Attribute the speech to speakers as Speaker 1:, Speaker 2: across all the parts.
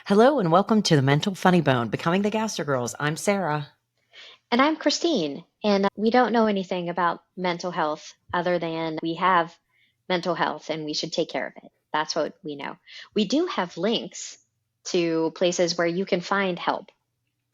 Speaker 1: Hello and welcome to the Mental Funny Bone, Becoming the Gaster Girls. I'm Sarah.
Speaker 2: And I'm Christine, and we don't know anything about mental health other than we have mental health and we should take care of it. That's what we know. We do have links to places where you can find help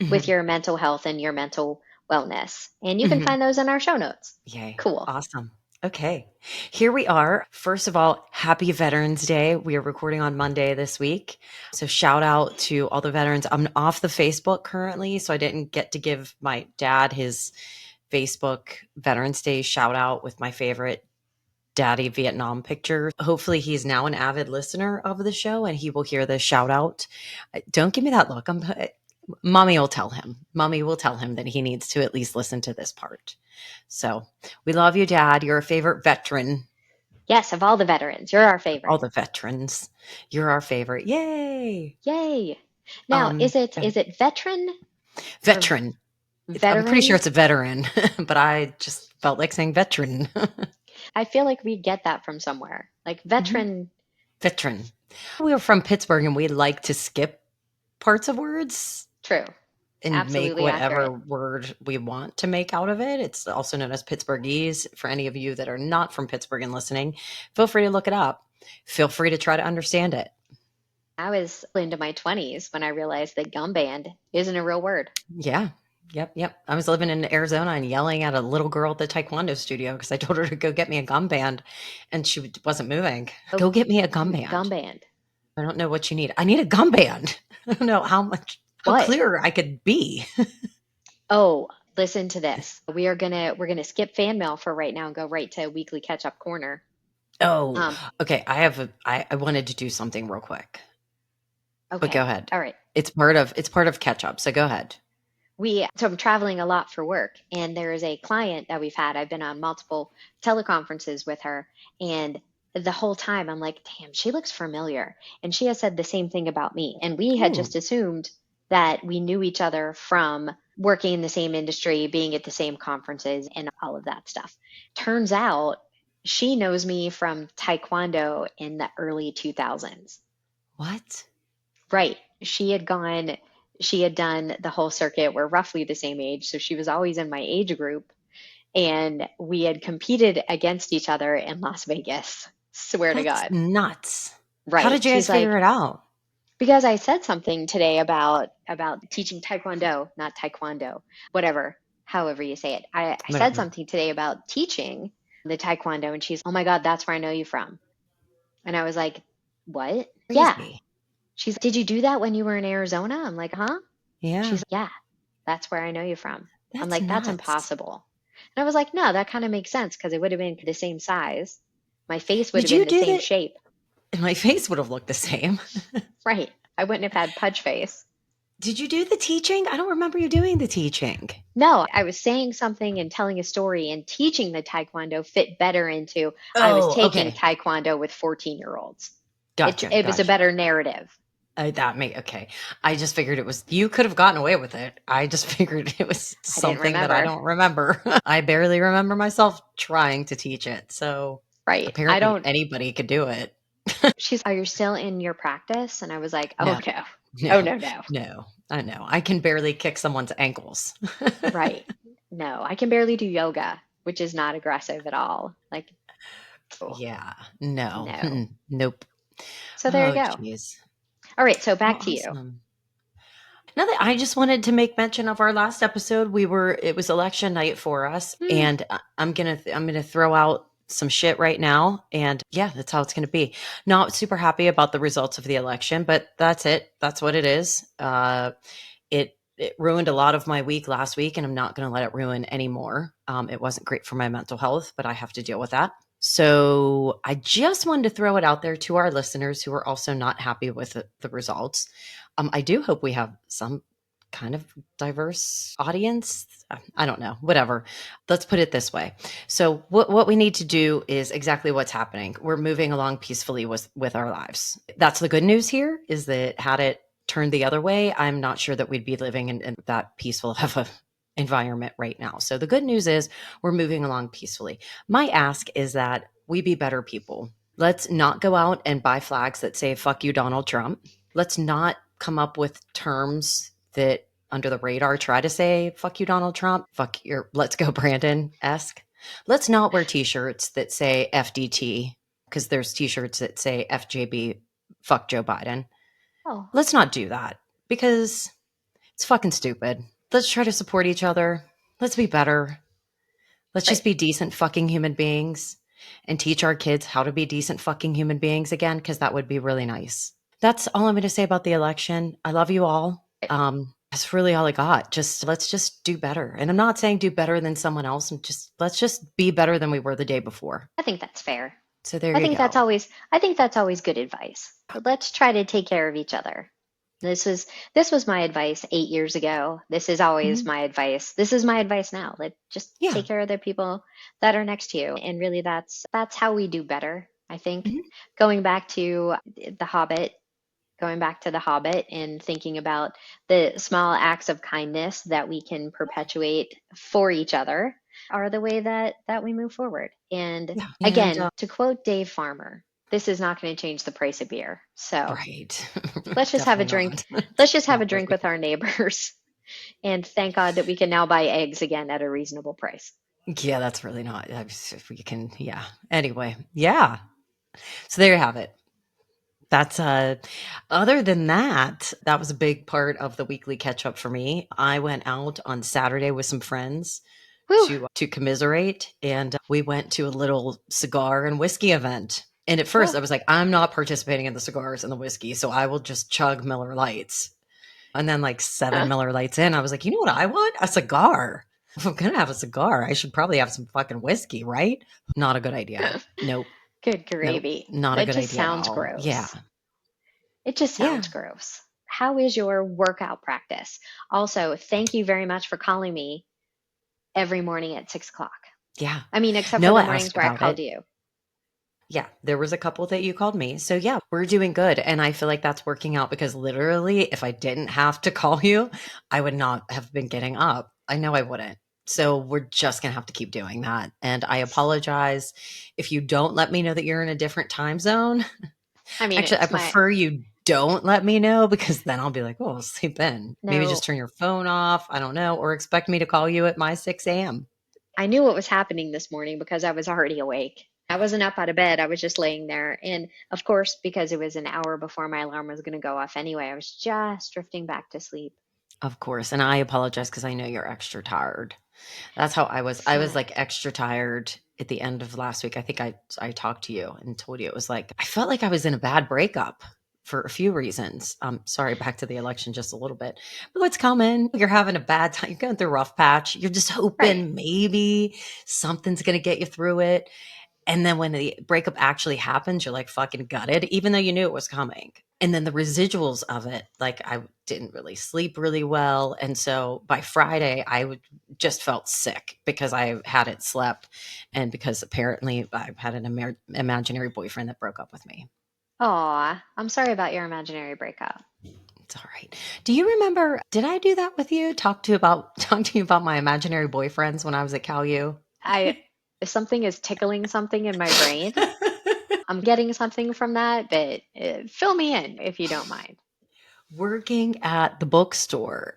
Speaker 2: with
Speaker 1: Mhm.
Speaker 2: your mental health and your mental wellness, and you can
Speaker 1: Mhm.
Speaker 2: find those in our show notes.
Speaker 1: Yay.
Speaker 2: Cool.
Speaker 1: Awesome. Okay. Here we are. First of all, happy Veterans Day. We are recording on Monday this week. So shout out to all the veterans. I'm off the Facebook currently, so I didn't get to give my dad his Facebook Veterans Day shout out with my favorite daddy Vietnam picture. Hopefully he's now an avid listener of the show and he will hear the shout out. Don't give me that look. Mommy will tell him. Mommy will tell him that he needs to at least listen to this part. So we love you, Dad. You're a favorite veteran.
Speaker 2: Yes, of all the veterans, you're our
Speaker 1: All
Speaker 2: favorite.
Speaker 1: the veterans. You're our favorite. Yay.
Speaker 2: Yay. Now,
Speaker 1: Um,
Speaker 2: is it veteran or
Speaker 1: Veteran. I'm pretty sure
Speaker 2: veteran?
Speaker 1: it's a veteran, but I just felt like saying veteran.
Speaker 2: I feel like we get that from somewhere. Like
Speaker 1: Mhm.
Speaker 2: veteran,
Speaker 1: Veteran. We are from Pittsburgh and we like to skip parts of words
Speaker 2: true,
Speaker 1: and make
Speaker 2: absolutely
Speaker 1: whatever
Speaker 2: accurate.
Speaker 1: word we want to make out of it. It's also known as Pittsburghese. For any of you that are not from Pittsburgh and listening, feel free to look it up. Feel free to try to understand it.
Speaker 2: I was into my 20s when I realized that gum band isn't a real word.
Speaker 1: Yeah. Yep. Yep. I was living in Arizona and yelling at a little girl at the Taekwondo studio because I told her to go get me a gum band and she wasn't moving.
Speaker 2: Oh,
Speaker 1: Go get me a gum
Speaker 2: gum
Speaker 1: band.
Speaker 2: band.
Speaker 1: I don't know what you need. I need a gum band. I don't know how
Speaker 2: What?
Speaker 1: clear I could be.
Speaker 2: Oh, listen to this. We're gonna skip fan mail for right now and go right to weekly catch up corner.
Speaker 1: Oh,
Speaker 2: Um,
Speaker 1: okay. I wanted to do something real quick, but go
Speaker 2: okay.
Speaker 1: ahead.
Speaker 2: All right.
Speaker 1: It's part of catch up. So go ahead.
Speaker 2: So I'm traveling a lot for work, and there is a client that we've had. I've been on multiple teleconferences with her, and the whole time I'm like, damn, she looks familiar. And she has said the same thing about me. And we had
Speaker 1: Ooh,
Speaker 2: just assumed that we knew each other from working in the same industry, being at the same conferences, and all of that stuff. Turns out she knows me from Taekwondo in the early 2000s.
Speaker 1: what?
Speaker 2: Right. She had done the whole circuit. We're roughly the same age, so she was always in my age group. And we had competed against each other in Las Vegas. Swear to
Speaker 1: That's
Speaker 2: God.
Speaker 1: nuts. How
Speaker 2: Right.
Speaker 1: did you
Speaker 2: She's
Speaker 1: guys figure
Speaker 2: like,
Speaker 1: it out?
Speaker 2: because I said something today about teaching Taekwondo, not Taekwondo, whatever, however you say it. I said
Speaker 1: Whatever.
Speaker 2: something today about teaching the Taekwondo, and she's, oh my God, that's where I know you from. And I was like, what? Yeah.
Speaker 1: Crazy.
Speaker 2: She's, did you do that when you were in Arizona? I'm like, huh?
Speaker 1: Yeah,
Speaker 2: She's like, yeah, that's where I know you from. I'm
Speaker 1: that's
Speaker 2: like, that's
Speaker 1: nuts.
Speaker 2: impossible. And I was like, no, that kind of makes sense because it would have been the same size. My face would
Speaker 1: Did
Speaker 2: have been
Speaker 1: you
Speaker 2: the
Speaker 1: do
Speaker 2: same
Speaker 1: that?
Speaker 2: shape.
Speaker 1: My face would have looked the same.
Speaker 2: Right. I wouldn't have had pudge face.
Speaker 1: Did you do the teaching? I don't remember you doing the teaching.
Speaker 2: No, I was saying something and telling a story, and teaching the Taekwondo fit better into I was
Speaker 1: Oh,
Speaker 2: taking
Speaker 1: okay.
Speaker 2: Taekwondo with 14-year-olds.
Speaker 1: Gotcha.
Speaker 2: It was a
Speaker 1: Gotcha.
Speaker 2: better narrative.
Speaker 1: That may okay. I just figured it was you could have gotten away with it. I just figured it was
Speaker 2: I didn't
Speaker 1: something that I
Speaker 2: remember.
Speaker 1: don't remember. I barely remember myself trying to teach it. So
Speaker 2: Right. I
Speaker 1: apparently
Speaker 2: don't.
Speaker 1: anybody could do it.
Speaker 2: She's, are you still in your practice? And I was like, oh
Speaker 1: No,
Speaker 2: no. Oh
Speaker 1: no,
Speaker 2: no, no.
Speaker 1: no. I know. I can barely kick someone's ankles.
Speaker 2: Right. No, I can barely do yoga, which is not aggressive at all. Like, oh,
Speaker 1: Yeah. No.
Speaker 2: no.
Speaker 1: Mm-mm. Nope.
Speaker 2: So there you
Speaker 1: Oh,
Speaker 2: go.
Speaker 1: jeez.
Speaker 2: All right, so
Speaker 1: Well,
Speaker 2: back to you.
Speaker 1: awesome. Now that I just wanted to make mention of our last episode, it was election night for us,
Speaker 2: Hmm.
Speaker 1: and I'm gonna throw out some shit right now, and yeah, that's how it's gonna be. Not super happy about the results of the election, but that's it. That's what it is. It ruined a lot of my week last week, and I'm not gonna let it ruin anymore. It wasn't great for my mental health, but I have to deal with that. So I just wanted to throw it out there to our listeners who are also not happy with the results. I do hope we have some kind of diverse audience. I don't know, whatever. Let's put it this way. So what we need to do is exactly what's happening. We're moving along peacefully with our lives. That's the good news here is that had it turned the other way, I'm not sure that we'd be living in that peaceful of a environment right now. So the good news is we're moving along peacefully. My ask is that we be better people. Let's not go out and buy flags that say fuck you Donald Trump. Let's not come up with terms that under the radar try to say, fuck you, Donald Trump, fuck your, let's go, Brandon esque. Let's not wear t shirts that say FDT because there's t shirts that say FJB, fuck Joe Biden.
Speaker 2: Oh,
Speaker 1: Let's not do that because it's fucking stupid. Let's try to support each other. Let's be better. Let's
Speaker 2: right.
Speaker 1: just be decent fucking human beings and teach our kids how to be decent fucking human beings again, because that would be really nice. That's all I'm going to say about the election. I love you all. That's really all I got. Just let's just do better. And I'm not saying do better than someone else. And just let's just be better than we were the day before.
Speaker 2: I think that's fair.
Speaker 1: So there you go.
Speaker 2: I think that's always good advice. Let's try to take care of each other. This was my advice 8 years ago. This is always
Speaker 1: Mhm.
Speaker 2: my advice. This is my advice now. Let just
Speaker 1: Yeah.
Speaker 2: take care of the people that are next to you. And really that's how we do better. I think
Speaker 1: Mhm.
Speaker 2: going back to the Hobbit, going back to the Hobbit and thinking about the small acts of kindness that we can perpetuate for each other are the way that we move forward. And
Speaker 1: Yeah. And
Speaker 2: again, to quote Dave Farmer, this is not going to change the price of beer. So
Speaker 1: right.
Speaker 2: let's just have a
Speaker 1: Definitely
Speaker 2: drink.
Speaker 1: not.
Speaker 2: Let's just have a
Speaker 1: Not
Speaker 2: drink
Speaker 1: worthy.
Speaker 2: with our neighbors. And thank God that we can now buy eggs again at a reasonable price.
Speaker 1: Yeah, that's really not. If we can, yeah. Anyway, yeah. So there you have it. That's other than that, that was a big part of the weekly catch up for me. I went out on Saturday with some friends
Speaker 2: Whew.
Speaker 1: to commiserate, and we went to a little cigar and whiskey event. And at first
Speaker 2: Oh,
Speaker 1: I was like, I'm not participating in the cigars and the whiskey, so I will just chug Miller Lights. And then like 7 Miller Lights in, I was like, "You know what I want? A cigar. If I'm going to have a cigar, I should probably have some fucking whiskey, right?" Not a good idea. Nope.
Speaker 2: good
Speaker 1: Nope.
Speaker 2: gravy.
Speaker 1: Not a
Speaker 2: That
Speaker 1: good
Speaker 2: just
Speaker 1: idea at
Speaker 2: sounds
Speaker 1: all. Yeah.
Speaker 2: gross. It just
Speaker 1: Yeah.
Speaker 2: sounds gross. How is your workout practice? Also, thank you very much for calling me every morning at 6 o'clock.
Speaker 1: Yeah.
Speaker 2: I mean, except for the
Speaker 1: Noah
Speaker 2: mornings
Speaker 1: asked
Speaker 2: where I
Speaker 1: about
Speaker 2: called
Speaker 1: it.
Speaker 2: you.
Speaker 1: Yeah, there was a couple that you called me. So yeah, we're doing good. And I feel like that's working out because literally, if I didn't have to call you, I would not have been getting up. I know I wouldn't. So we're just going to have to keep doing that. And I apologize if you don't let me know that you're in a different time zone.
Speaker 2: I mean,
Speaker 1: Actually, I
Speaker 2: it's my
Speaker 1: prefer you don't let me know because then I'll be like, oh, sleep in. Maybe just
Speaker 2: no.
Speaker 1: turn your phone off. I don't know. Or expect me to call you at my 6 a.m.
Speaker 2: I knew what was happening this morning because I was already awake. I wasn't up out of bed. I was just laying there. And of course, because it was an hour before my alarm was going to go off anyway, I was just drifting back to sleep.
Speaker 1: Of course. And I apologize because I know you're extra tired. That's how I was. I was
Speaker 2: Fine.
Speaker 1: like extra tired at the end of last week. I think I talked to you and told you it was like I felt like I was in a bad breakup for a few reasons. Sorry, back to the election just a little bit. But what's coming? You're having a bad time. You're going through a rough patch. You're just
Speaker 2: Right.
Speaker 1: hoping maybe something's gonna get you through it. And then when the breakup actually happens, you're like fucking gutted, even though you knew it was coming. And then the residuals of it, like I didn't really sleep really well. And so by Friday, just felt sick because I hadn't slept and because apparently I had an imaginary boyfriend that broke up with me.
Speaker 2: Aw, I'm sorry about your imaginary breakup.
Speaker 1: It's all right. Do you remember? Did I do that with you? Talk to you about my imaginary boyfriends when I was at Cal U?
Speaker 2: I If something is tickling something in my brain, I'm getting something from that, but fill me in if you don't mind.
Speaker 1: Working at the bookstore.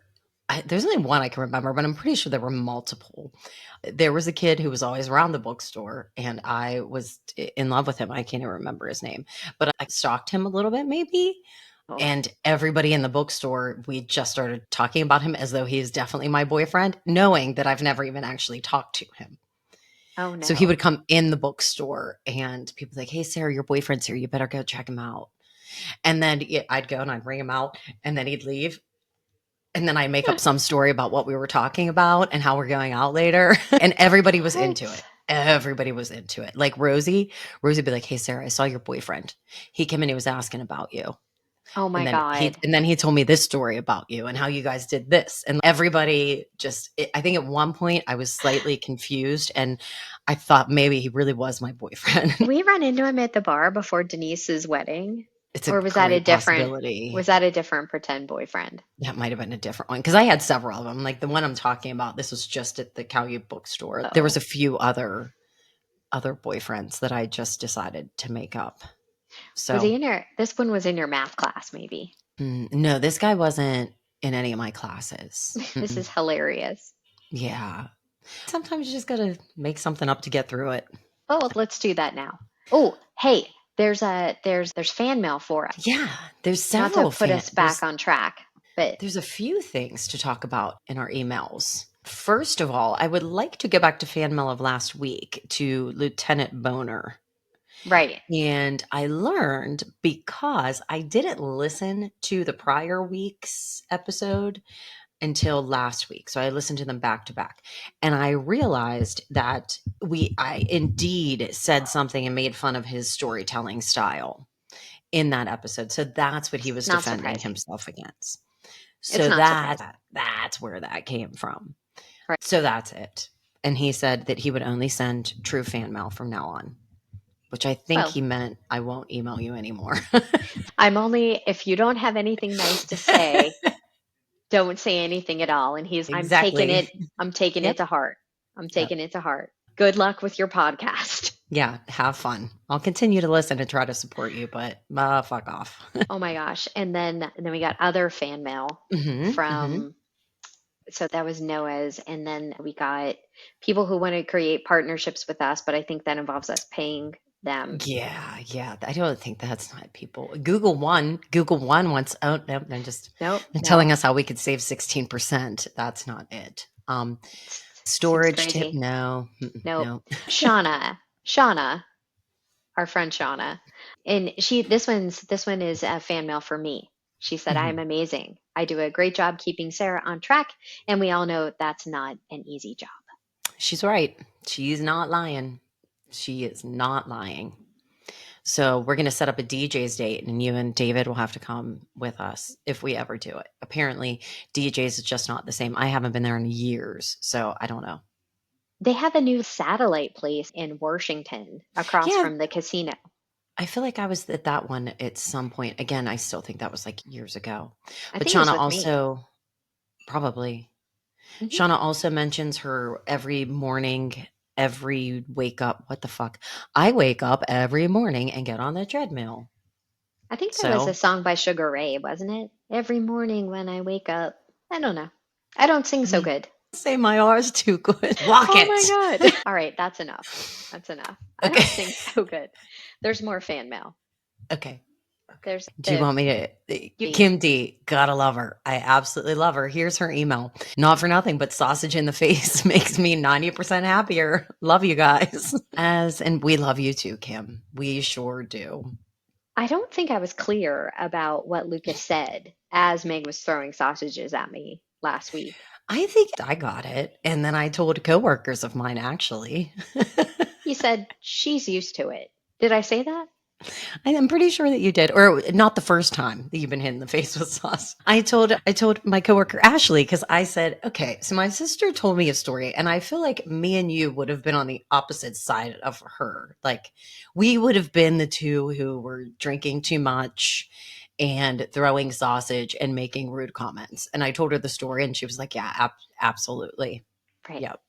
Speaker 1: There's only one I can remember, but I'm pretty sure there were multiple. There was a kid who was always around the bookstore, and I was in love with him. I can't even remember his name, but I stalked him a little bit, maybe.
Speaker 2: Oh,
Speaker 1: And everybody in the bookstore, we just started talking about him as though he is definitely my boyfriend, knowing that I've never even actually talked to him.
Speaker 2: oh
Speaker 1: So he
Speaker 2: no.
Speaker 1: would come in the bookstore, and people like, "Hey, Sarah, your boyfriend's here. You better go check him out." And then I'd go and I'd bring him out, and then he'd leave, and then I make up some story about what we were talking about and how we're going out later. And everybody was into
Speaker 2: What?
Speaker 1: it. Everybody was into it. Like Rosie would be like, "Hey Sarah, I saw your boyfriend. He came in, he was asking about you."
Speaker 2: Oh my God.
Speaker 1: And then he told me this story about you and how you guys did this. And everybody I think at one point I was slightly confused and I thought maybe he really was my boyfriend.
Speaker 2: Did we run into him at the bar before Denise's wedding?
Speaker 1: It's a
Speaker 2: Or
Speaker 1: great possibility.
Speaker 2: was that a different pretend boyfriend?
Speaker 1: That might have been a different one because I had several of them. Like the one I'm talking about, this was just at the Cal U bookstore. There was
Speaker 2: Oh.
Speaker 1: a few other boyfriends that I just decided to make up.
Speaker 2: Was he
Speaker 1: So
Speaker 2: in your, this one was in your math class, maybe.
Speaker 1: No, this guy wasn't in any of my classes.
Speaker 2: This
Speaker 1: Mm-mm.
Speaker 2: is hilarious.
Speaker 1: Yeah. Sometimes you just gotta make something up to get through it.
Speaker 2: Oh, let's do that now. Oh, hey, there's fan mail for us.
Speaker 1: Yeah, there's
Speaker 2: Not to
Speaker 1: several
Speaker 2: put us back on track, but
Speaker 1: there's a few things to talk about in our emails. First of all, I would like to go back to fan mail of last week to Lieutenant Boner.
Speaker 2: right.
Speaker 1: And I learned because I didn't listen to the prior week's episode until last week. So I listened to them back to back. And I realized that I indeed said something and made fun of his storytelling style in that episode. So that's what he was
Speaker 2: Not
Speaker 1: defending
Speaker 2: surprising.
Speaker 1: himself against.
Speaker 2: It's
Speaker 1: So
Speaker 2: not surprising.
Speaker 1: that's where that came from.
Speaker 2: Right.
Speaker 1: So that's it. And he said that he would only send true fan mail from now on, which I think
Speaker 2: Well,
Speaker 1: he meant I won't email you anymore.
Speaker 2: if you don't have anything nice to say, don't say anything at all. And
Speaker 1: Exactly.
Speaker 2: I'm taking it
Speaker 1: Yep.
Speaker 2: to heart. I'm
Speaker 1: Yep.
Speaker 2: taking it to heart. Good luck with your podcast.
Speaker 1: Yeah. Have fun. I'll continue to listen and try to support you, but fuck off.
Speaker 2: Oh my gosh. And then we got other fan mail
Speaker 1: Hmm.
Speaker 2: from, so that was Noah's. And then we got people who want to create partnerships with us, but I think that involves us paying them.
Speaker 1: Yeah. Yeah. I don't think that's not people. Google One wants, oh, no,
Speaker 2: Nope,
Speaker 1: they're
Speaker 2: no,
Speaker 1: telling us how we could save 16%. That's not it.
Speaker 2: seems
Speaker 1: Storage tip.
Speaker 2: crazy.
Speaker 1: No,
Speaker 2: Nope.
Speaker 1: no.
Speaker 2: Shauna, our friend Shauna, and this one is a fan mail for me. She said,
Speaker 1: Mhm.
Speaker 2: I'm amazing. I do a great job keeping Sarah on track, and we all know that's not an easy job.
Speaker 1: She's right. She's not lying. She is not lying. So we're going to set up a DJ's date, and you and David will have to come with us if we ever do it. Apparently, DJ's is just not the same. I haven't been there in years, so I don't know.
Speaker 2: They have a new satellite place in Washington across
Speaker 1: Yeah,
Speaker 2: from the casino.
Speaker 1: I feel like I was at that one at some point. Again, I still think that was like years ago.
Speaker 2: I
Speaker 1: But
Speaker 2: think it was
Speaker 1: Shauna
Speaker 2: with me.
Speaker 1: also probably
Speaker 2: Hmm.
Speaker 1: Shauna also mentions her every morning, every wake up. What the fuck? I wake up every morning and get on the treadmill.
Speaker 2: I think that was a
Speaker 1: So
Speaker 2: song by Sugar Ray, wasn't it? Every morning when I wake up. I don't know. I don't sing so
Speaker 1: mm,
Speaker 2: good.
Speaker 1: say my R is too good. Walk
Speaker 2: Oh my
Speaker 1: it.
Speaker 2: God. All right, that's enough. That's enough. I
Speaker 1: Okay.
Speaker 2: don't sing so good. There's more fan mail.
Speaker 1: Okay.
Speaker 2: There's
Speaker 1: Do you want me to? Kim D, gotta love her. I absolutely love her. Here's her email. Not for nothing, but sausage in the face makes me 90% happier. Love you guys. And we love you too, Kim. We sure do.
Speaker 2: I don't think I was clear about what Lucas said as Meg was throwing sausages at me last week.
Speaker 1: I think I got it. And then I told coworkers of mine, actually.
Speaker 2: You said she's used to it. Did I say that?
Speaker 1: I'm pretty sure that you did, or not the first time that you've been hit in the face with sauce. I told my coworker Ashley because I said, okay, so my sister told me a story, and I feel like me and you would have been on the opposite side of her. Like we would have been the two who were drinking too much and throwing sausage and making rude comments. And I told her the story, and she was like, "Yeah, absolutely,
Speaker 2: Right.
Speaker 1: yep,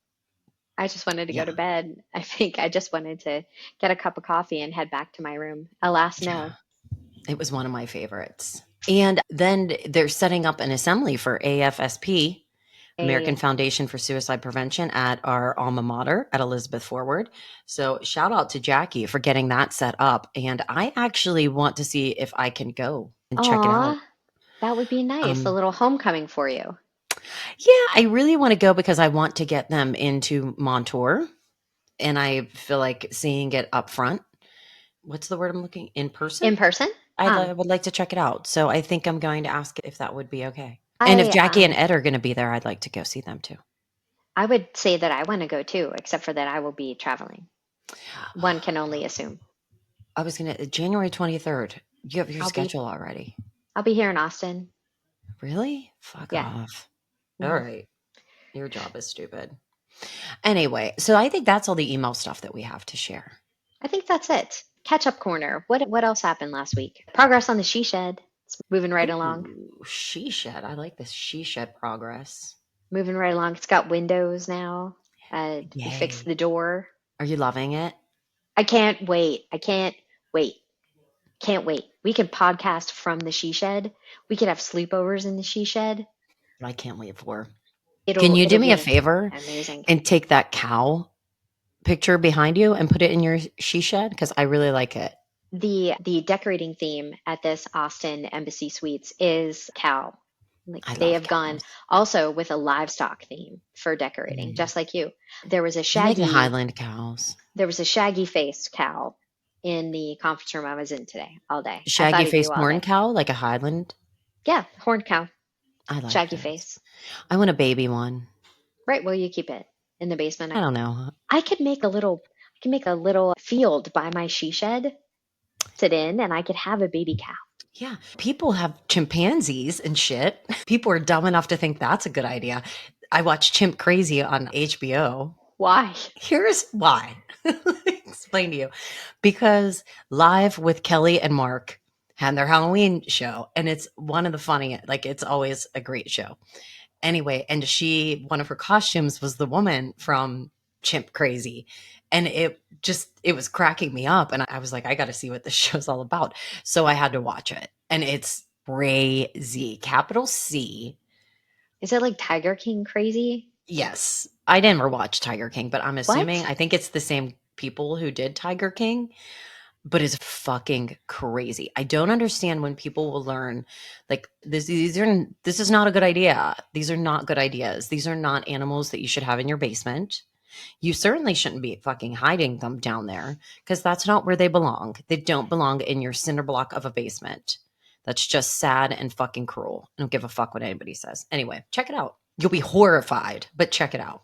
Speaker 2: I just wanted to go to
Speaker 1: yeah."
Speaker 2: bed. I think I just wanted to get a cup of coffee and head back to my room. Alas,
Speaker 1: Yeah.
Speaker 2: no.
Speaker 1: It was one of my favorites. And then they're setting up an assembly for AFSP, American
Speaker 2: A
Speaker 1: Foundation for Suicide Prevention, at our alma mater at Elizabeth Forward. So shout out to Jackie for getting that set up. And I actually want to see if I can go and check it out.
Speaker 2: Aw, that would be nice. A
Speaker 1: Um,
Speaker 2: little homecoming for you.
Speaker 1: yeah, I really want to go because I want to get them into Montour. And I feel like seeing it up front. What's the word I'm looking in person?
Speaker 2: In person?
Speaker 1: I would like to check it out. So I think I'm going to ask if that would be okay. And if
Speaker 2: I
Speaker 1: Jackie and Ed are going to be there, I'd like to go see them too.
Speaker 2: I would say that I want to go too, except for that I will be traveling. One can only assume.
Speaker 1: I was going to January 23rd. You have your
Speaker 2: I'll be
Speaker 1: schedule already.
Speaker 2: I'll be here in Austin.
Speaker 1: Really? Fuck
Speaker 2: Yeah.
Speaker 1: off. All
Speaker 2: Hmm.
Speaker 1: right. Your job is stupid. Anyway, so I think that's all the email stuff that we have to share.
Speaker 2: I think that's it. Catch up corner. What else happened last week? Progress on the she shed. It's moving right along.
Speaker 1: Ooh, she shed. I like this she shed progress.
Speaker 2: Moving right along. It's got windows now. We fixed
Speaker 1: Yay.
Speaker 2: the door.
Speaker 1: Are you loving it?
Speaker 2: I can't wait. I can't wait. Can't wait. We could podcast from the she shed. We could have sleepovers in the she shed.
Speaker 1: I can't wait for. Can
Speaker 2: It'll
Speaker 1: you do
Speaker 2: it'll
Speaker 1: me a
Speaker 2: be
Speaker 1: favor
Speaker 2: amazing.
Speaker 1: and take that cow picture behind you and put it in your she shed? Because I really like it.
Speaker 2: The decorating theme at this Austin Embassy Suites is cow. Like
Speaker 1: I
Speaker 2: they
Speaker 1: love
Speaker 2: have gone
Speaker 1: cows.
Speaker 2: also with a livestock theme for decorating,
Speaker 1: Mm.
Speaker 2: just like you. There was a
Speaker 1: I like the
Speaker 2: shaggy
Speaker 1: Highland cows.
Speaker 2: there was a shaggy faced cow in the conference room I was in today all day. I thought
Speaker 1: Shaggy
Speaker 2: of you
Speaker 1: faced
Speaker 2: all
Speaker 1: horn
Speaker 2: day.
Speaker 1: cow, like a Highland.
Speaker 2: Yeah, horned cow,
Speaker 1: I like
Speaker 2: shaggy
Speaker 1: those.
Speaker 2: face.
Speaker 1: I want a baby one.
Speaker 2: Right, well you keep it in the basement.
Speaker 1: I don't know.
Speaker 2: I can make a little field by my she shed, sit in, and I could have a baby cow.
Speaker 1: Yeah. People have chimpanzees and shit. People are dumb enough to think that's a good idea. I watched Chimp Crazy on HBO.
Speaker 2: Why?
Speaker 1: Here's why. Let me explain to you. Because Live with Kelly and Mark had their Halloween show, and it's one of the funny, like, it's always a great show. Anyway, and one of her costumes was the woman from Chimp Crazy. And it was cracking me up. And I was like, I got to see what this show's all about. So I had to watch it. And it's crazy. Capital C.
Speaker 2: Is it like Tiger King crazy?
Speaker 1: Yes. I never watched Tiger King, but I'm assuming,
Speaker 2: What?
Speaker 1: I think it's the same people who did Tiger King, but it's fucking crazy. I don't understand when people will learn like this is not a good idea. These are not good ideas. These are not animals that you should have in your basement. You certainly shouldn't be fucking hiding them down there because that's not where they belong. They don't belong in your cinder block of a basement. That's just sad and fucking cruel. I don't give a fuck what anybody says. Anyway, check it out. You'll be horrified, but check it out.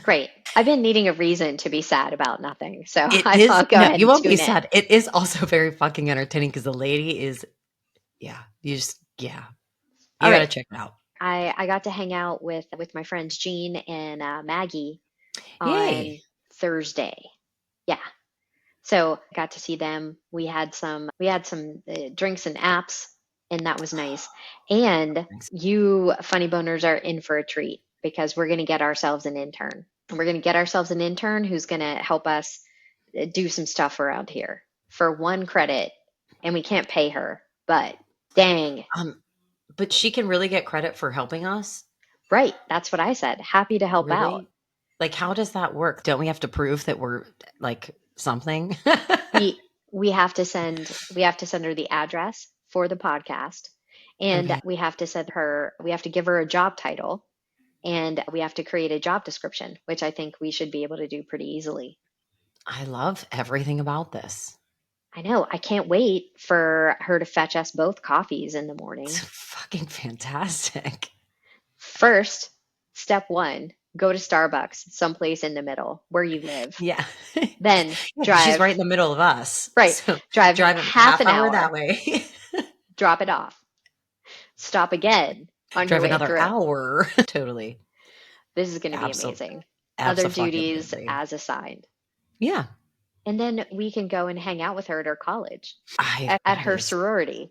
Speaker 2: Great. I've been needing a reason to be sad about nothing, so
Speaker 1: It
Speaker 2: I'll
Speaker 1: is
Speaker 2: go
Speaker 1: no,
Speaker 2: ahead
Speaker 1: you
Speaker 2: and
Speaker 1: won't be
Speaker 2: tune in.
Speaker 1: sad. It is also very fucking entertaining because the lady is, yeah, you
Speaker 2: All
Speaker 1: got to
Speaker 2: right.
Speaker 1: check it out.
Speaker 2: I got to hang out with my friends Jean and Maggie
Speaker 1: Yay.
Speaker 2: on Thursday. Yeah. So got to see them. We had some drinks and apps, and that was nice. And
Speaker 1: Thanks.
Speaker 2: you funny boners are in for a treat because we're going to get ourselves an intern. And we're going to get ourselves an intern who's going to help us do some stuff around here for 1 credit, and we can't pay her, but dang.
Speaker 1: Um, but she can really get credit for helping us.
Speaker 2: Right, that's what I said. Happy to help out.
Speaker 1: Really? Like, how does that work? Don't we have to prove that we're like something?
Speaker 2: We have to send her the address for the podcast, and
Speaker 1: Okay.
Speaker 2: we have to give her a job title, and we have to create a job description, which I think we should be able to do pretty easily.
Speaker 1: I love everything about this.
Speaker 2: I know. I can't wait for her to fetch us both coffees in the
Speaker 1: It's
Speaker 2: morning.
Speaker 1: fucking fantastic.
Speaker 2: First, step one, go to Starbucks, someplace in the middle where you live.
Speaker 1: Yeah.
Speaker 2: Then
Speaker 1: Yeah, 'cause she's right in
Speaker 2: drive,
Speaker 1: the middle of us.
Speaker 2: right,
Speaker 1: So
Speaker 2: drive
Speaker 1: drive a
Speaker 2: half
Speaker 1: half
Speaker 2: an
Speaker 1: hour that
Speaker 2: hour,
Speaker 1: way.
Speaker 2: drop it off, stop again on your
Speaker 1: Drive
Speaker 2: way
Speaker 1: another
Speaker 2: through.
Speaker 1: hour. Totally.
Speaker 2: This is going to be
Speaker 1: Absolutely.
Speaker 2: amazing. Other duties
Speaker 1: Absolutely.
Speaker 2: as assigned.
Speaker 1: Yeah.
Speaker 2: And then we can go and hang out with her at her college,
Speaker 1: I
Speaker 2: at
Speaker 1: that
Speaker 2: her
Speaker 1: is
Speaker 2: sorority.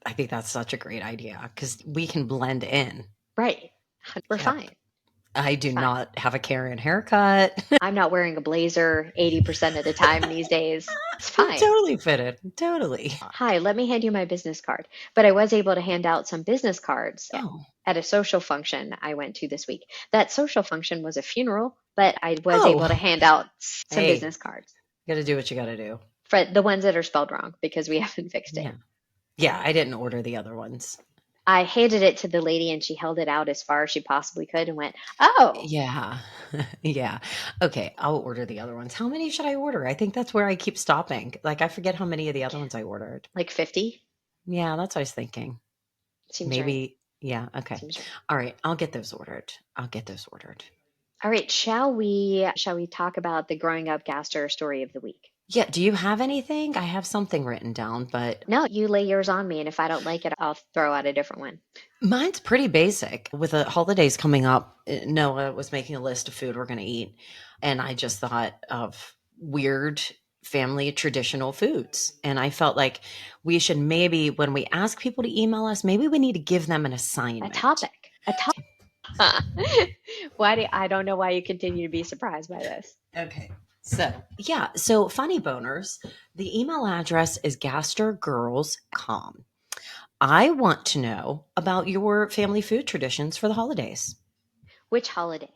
Speaker 1: I think that's such a great idea because we can blend in.
Speaker 2: Right. We're
Speaker 1: Yep.
Speaker 2: fine.
Speaker 1: I
Speaker 2: It's
Speaker 1: do
Speaker 2: fine.
Speaker 1: not have a Karen haircut.
Speaker 2: I'm not wearing a blazer 80% of the time these days. It's
Speaker 1: I'm
Speaker 2: fine.
Speaker 1: totally fitted. Totally.
Speaker 2: Hi, let me hand you my business card. But I was able to hand out some business cards
Speaker 1: Oh.
Speaker 2: at a social function I went to this week. That social function was a funeral, but I was able to
Speaker 1: Oh.
Speaker 2: hand out some
Speaker 1: Hey,
Speaker 2: business cards
Speaker 1: you got to do what you got to do.
Speaker 2: for the ones that are spelled wrong because we haven't fixed it.
Speaker 1: Yeah. Yeah, I didn't order the other ones.
Speaker 2: I handed it to the lady and she held it out as far as she possibly could and went, "Oh,
Speaker 1: Yeah. Yeah. Okay, I'll order the other ones. How many should I order? I think that's where I keep stopping. Like I forget how many of the other ones I ordered.
Speaker 2: like 50?"
Speaker 1: Yeah, that's what I was thinking.
Speaker 2: Seems right.
Speaker 1: Maybe yeah, okay.
Speaker 2: Seems right.
Speaker 1: All right, I'll get those ordered. I'll get those ordered.
Speaker 2: All right, shall we talk about the growing up gaster story of the week?
Speaker 1: Yeah, do you have anything? I have something written down, but
Speaker 2: No, you lay yours on me, and if I don't like it, I'll throw out a different one.
Speaker 1: mine's pretty basic. With the holidays coming up, Noah was making a list of food we're going to eat, and I just thought of weird family traditional foods. And I felt like we should maybe, when we ask people to email us, maybe we need to give them an
Speaker 2: A
Speaker 1: assignment.
Speaker 2: topic. A topic. I don't know why you continue to be surprised by this.
Speaker 1: Okay. So funny boners. The email address is gastergirls.com. I want to know about your family food traditions for the holidays.
Speaker 2: Which holiday?